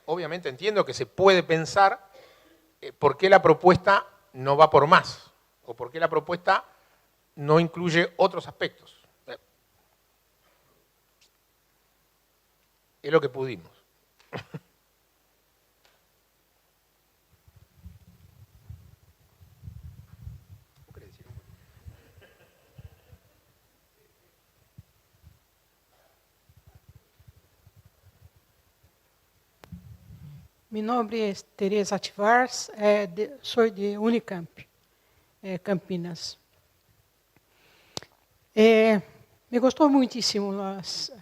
Obviamente entiendo que se puede pensar por qué la propuesta no va por más, o por qué la propuesta no incluye otros aspectos. Es lo que pudimos. Mi nombre es Teresa Tivars, soy de Unicamp, Campinas. Me gustó muchísimo las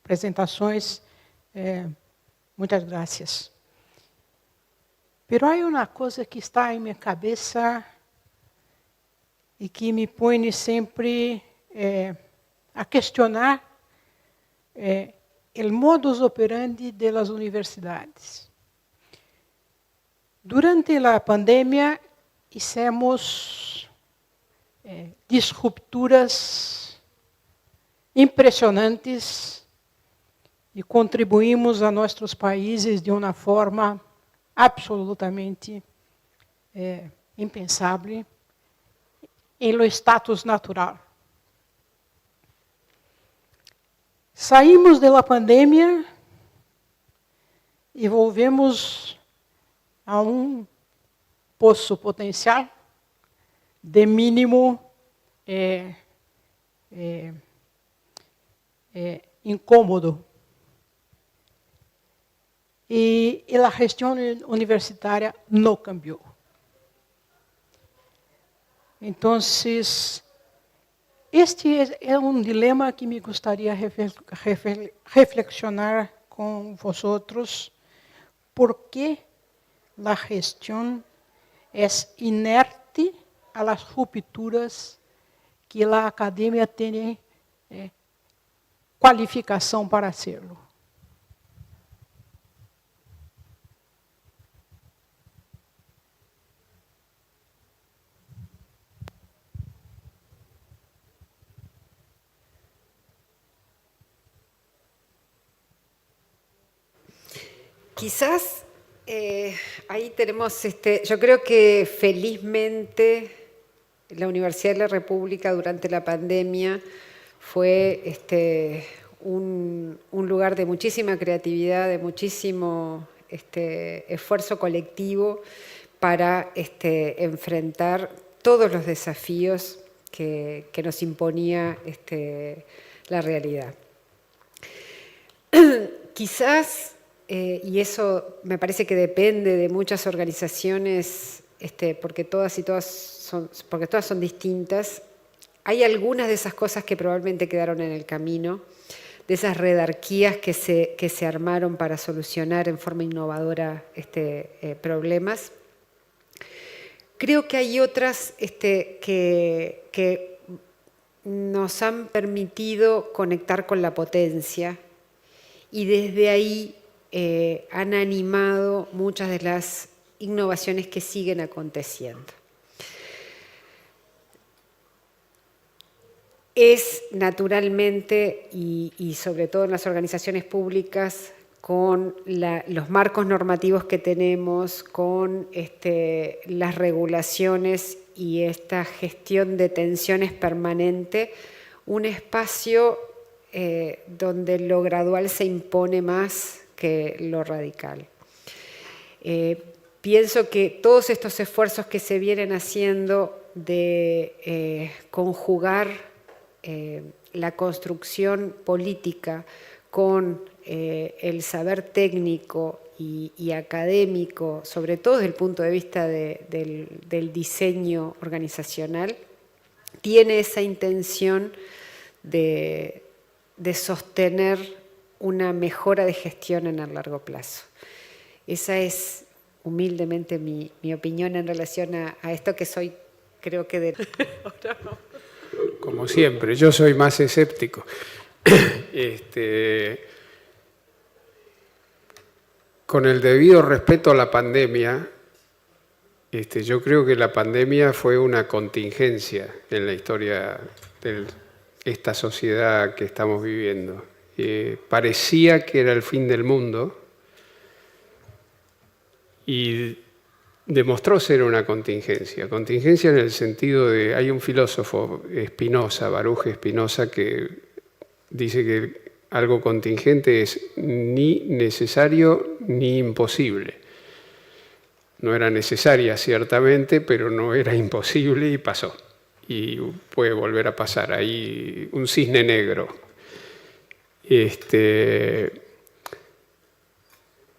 presentaciones, muchas gracias. Pero hay una cosa que está en mi cabeza y que me pone siempre a cuestionar el modus operandi de las universidades. Durante la pandemia hicimos disrupturas impressionantes e contribuímos a nossos países de uma forma absolutamente impensável em lo status natural. Saímos da pandemia e volvemos a um poço potencial de mínimo incômodo. E a gestão universitária não cambiou. Então, este é um dilema que me gostaria reflexionar com vosotros. ¿Por qué la gestión es inerte a las rupturas que la academia tiene cualificación para hacerlo? Quizás ahí tenemos, yo creo que felizmente la Universidad de la República durante la pandemia fue un lugar de muchísima creatividad, de muchísimo esfuerzo colectivo para enfrentar todos los desafíos que nos imponía la realidad. Quizás, y eso me parece que depende de muchas organizaciones, porque todas son distintas, hay algunas de esas cosas que probablemente quedaron en el camino, de esas redarquías que se armaron para solucionar en forma innovadora problemas. Creo que hay otras que nos han permitido conectar con la potencia y desde ahí han animado muchas de las innovaciones que siguen aconteciendo. Es naturalmente, y sobre todo en las organizaciones públicas, con los marcos normativos que tenemos, con las regulaciones y esta gestión de tensiones permanente, un espacio donde lo gradual se impone más que lo radical. Pienso que todos estos esfuerzos que se vienen haciendo de conjugar la construcción política con el saber técnico y académico, sobre todo desde el punto de vista del diseño organizacional, tiene esa intención de sostener una mejora de gestión en el largo plazo. Esa es humildemente mi opinión en relación a esto que soy, creo que de... Como siempre, yo soy más escéptico. Con el debido respeto a la pandemia, Yo creo que la pandemia fue una contingencia en la historia de esta sociedad que estamos viviendo. Parecía que era el fin del mundo y demostró ser una contingencia. Contingencia en el sentido de, hay un filósofo, Spinoza, Baruch Spinoza, que dice que algo contingente es ni necesario ni imposible. No era necesaria ciertamente, pero no era imposible y pasó. Y puede volver a pasar. Hay un cisne negro.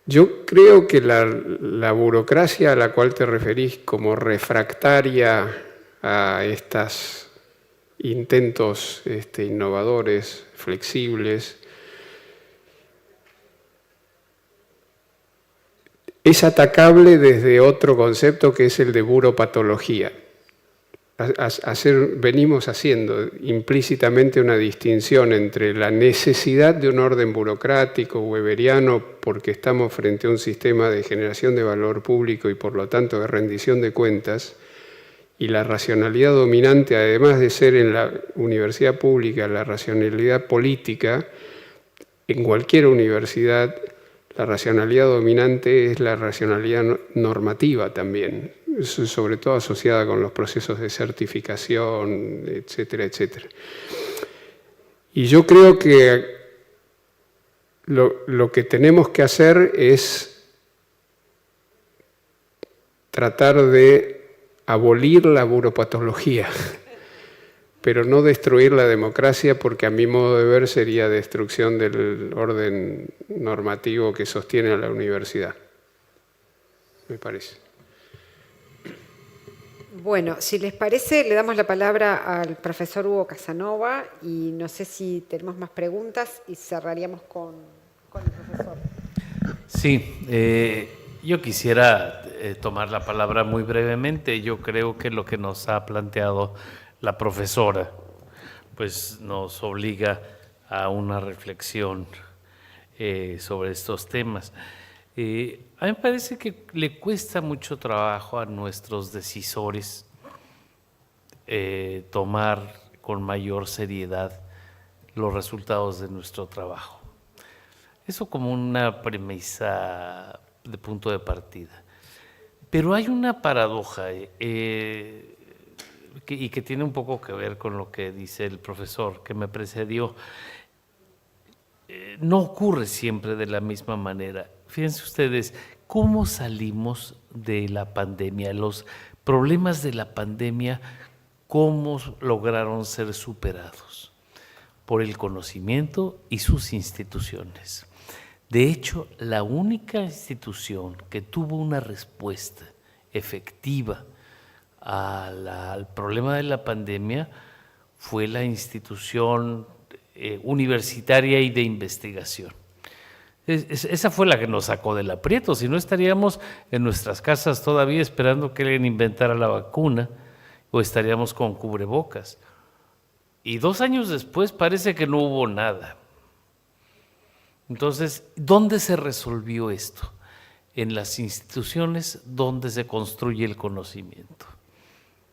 Yo creo que la burocracia a la cual te referís como refractaria a estos intentos innovadores, flexibles, es atacable desde otro concepto que es el de buropatología. Venimos haciendo implícitamente una distinción entre la necesidad de un orden burocrático weberiano porque estamos frente a un sistema de generación de valor público y por lo tanto de rendición de cuentas, y la racionalidad dominante, además de ser en la universidad pública la racionalidad política, en cualquier universidad la racionalidad dominante es la racionalidad normativa también, sobre todo asociada con los procesos de certificación, etcétera, etcétera. Y yo creo que lo que tenemos que hacer es tratar de abolir la buropatología, pero no destruir la democracia, porque a mi modo de ver sería destrucción del orden normativo que sostiene a la universidad, me parece. Bueno, si les parece, le damos la palabra al profesor Hugo Casanova y no sé si tenemos más preguntas y cerraríamos con el profesor. Sí, yo quisiera tomar la palabra muy brevemente. Yo creo que lo que nos ha planteado la profesora pues nos obliga a una reflexión sobre estos temas. A mí me parece que le cuesta mucho trabajo a nuestros decisores tomar con mayor seriedad los resultados de nuestro trabajo. Eso como una premisa de punto de partida. Pero hay una paradoja y que tiene un poco que ver con lo que dice el profesor que me precedió. No ocurre siempre de la misma manera. Fíjense ustedes, ¿cómo salimos de la pandemia? Los problemas de la pandemia, ¿cómo lograron ser superados? Por el conocimiento y sus instituciones. De hecho, la única institución que tuvo una respuesta efectiva al problema de la pandemia fue la institución universitaria y de investigación. Esa fue la que nos sacó del aprieto, si no estaríamos en nuestras casas todavía esperando que alguien inventara la vacuna o estaríamos con cubrebocas. Y 2 años después parece que no hubo nada. Entonces, ¿dónde se resolvió esto? En las instituciones donde se construye el conocimiento.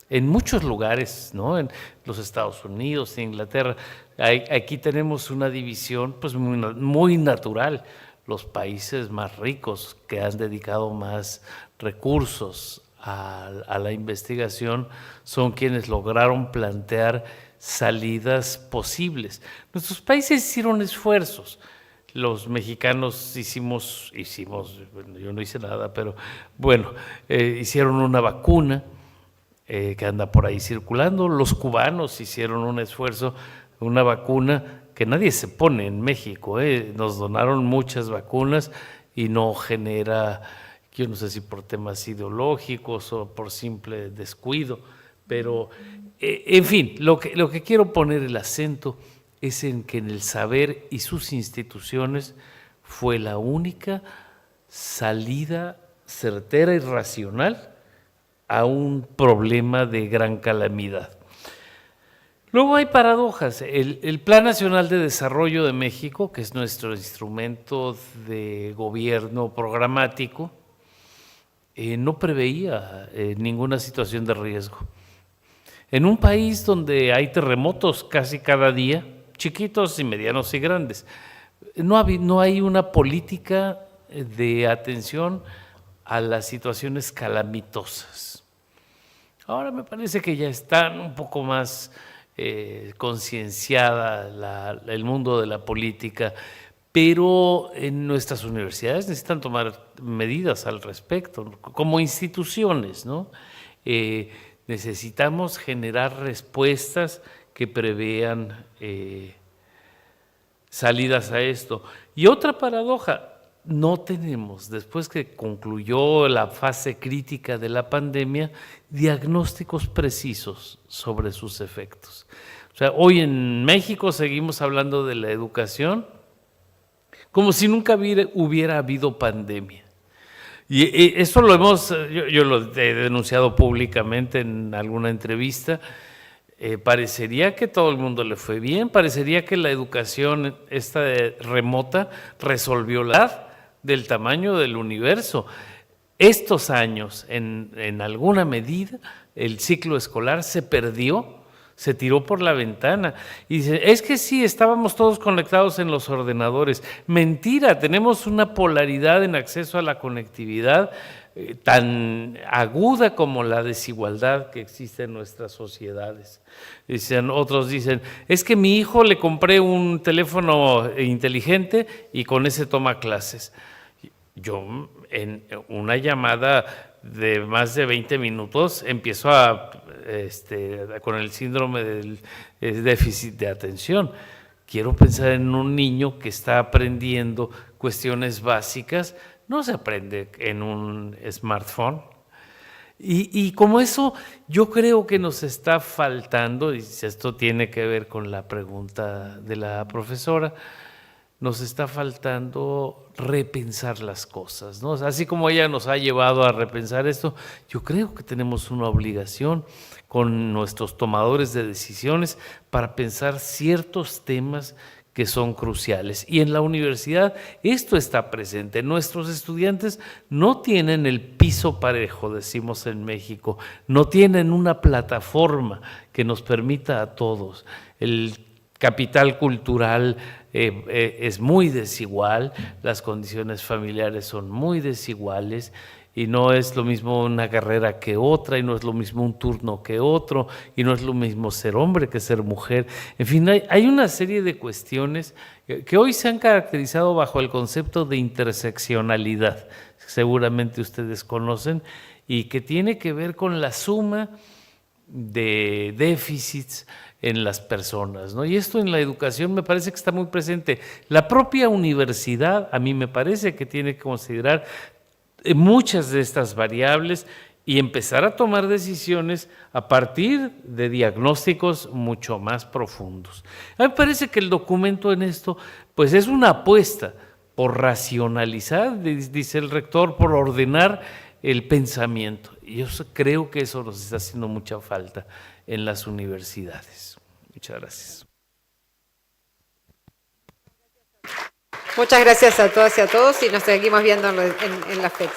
En muchos lugares, ¿no? En los Estados Unidos, en Inglaterra, aquí tenemos una división pues, muy natural. Los países más ricos que han dedicado más recursos a la investigación son quienes lograron plantear salidas posibles. Nuestros países hicieron esfuerzos. Los mexicanos hicimos, bueno, yo no hice nada, pero bueno, hicieron una vacuna que anda por ahí circulando. Los cubanos hicieron un esfuerzo, una vacuna que nadie se pone en México. Nos donaron muchas vacunas y no genera, yo no sé si por temas ideológicos o por simple descuido, pero en fin, lo que quiero poner el acento es en que en el saber y sus instituciones fue la única salida certera y racional a un problema de gran calamidad. Luego hay paradojas. El Plan Nacional de Desarrollo de México, que es nuestro instrumento de gobierno programático, no preveía ninguna situación de riesgo. En un país donde hay terremotos casi cada día, chiquitos y medianos y grandes, no hay una política de atención a las situaciones calamitosas. Ahora me parece que ya están un poco más concienciada el mundo de la política, pero en nuestras universidades necesitan tomar medidas al respecto, como instituciones, ¿no? Necesitamos generar respuestas que prevean salidas a esto. Y otra paradoja, no tenemos, después que concluyó la fase crítica de la pandemia, diagnósticos precisos sobre sus efectos. O sea, hoy en México seguimos hablando de la educación como si nunca hubiera habido pandemia. Y eso lo yo lo he denunciado públicamente en alguna entrevista. Parecería que todo el mundo le fue bien, parecería que la educación esta remota resolvió la edad del tamaño del universo. Estos años, en alguna medida, el ciclo escolar se perdió, se tiró por la ventana. Y dice, es que sí, estábamos todos conectados en los ordenadores. Mentira, tenemos una polaridad en acceso a la conectividad tan aguda como la desigualdad que existe en nuestras sociedades. Otros dicen, es que mi hijo le compré un teléfono inteligente y con ese toma clases. Yo en una llamada de más de 20 minutos empiezo con el síndrome del déficit de atención. Quiero pensar en un niño que está aprendiendo cuestiones básicas, no se aprende en un smartphone. Y como eso, yo creo que nos está faltando, y esto tiene que ver con la pregunta de la profesora, nos está faltando repensar las cosas, ¿no? Así como ella nos ha llevado a repensar esto, yo creo que tenemos una obligación con nuestros tomadores de decisiones para pensar ciertos temas que son cruciales. Y en la universidad esto está presente. Nuestros estudiantes no tienen el piso parejo, decimos en México, no tienen una plataforma que nos permita a todos. El capital cultural es muy desigual, las condiciones familiares son muy desiguales y no es lo mismo una carrera que otra, y no es lo mismo un turno que otro, y no es lo mismo ser hombre que ser mujer. En fin, hay una serie de cuestiones que hoy se han caracterizado bajo el concepto de interseccionalidad, seguramente ustedes conocen, y que tiene que ver con la suma de déficits en las personas, ¿no? Y esto en la educación me parece que está muy presente. La propia universidad, a mí me parece que tiene que considerar muchas de estas variables y empezar a tomar decisiones a partir de diagnósticos mucho más profundos. A mí me parece que el documento en esto pues es una apuesta por racionalizar, dice el rector, por ordenar el pensamiento. Y yo creo que eso nos está haciendo mucha falta en las universidades. Muchas gracias. Muchas gracias a todas y a todos y nos seguimos viendo en la fecha.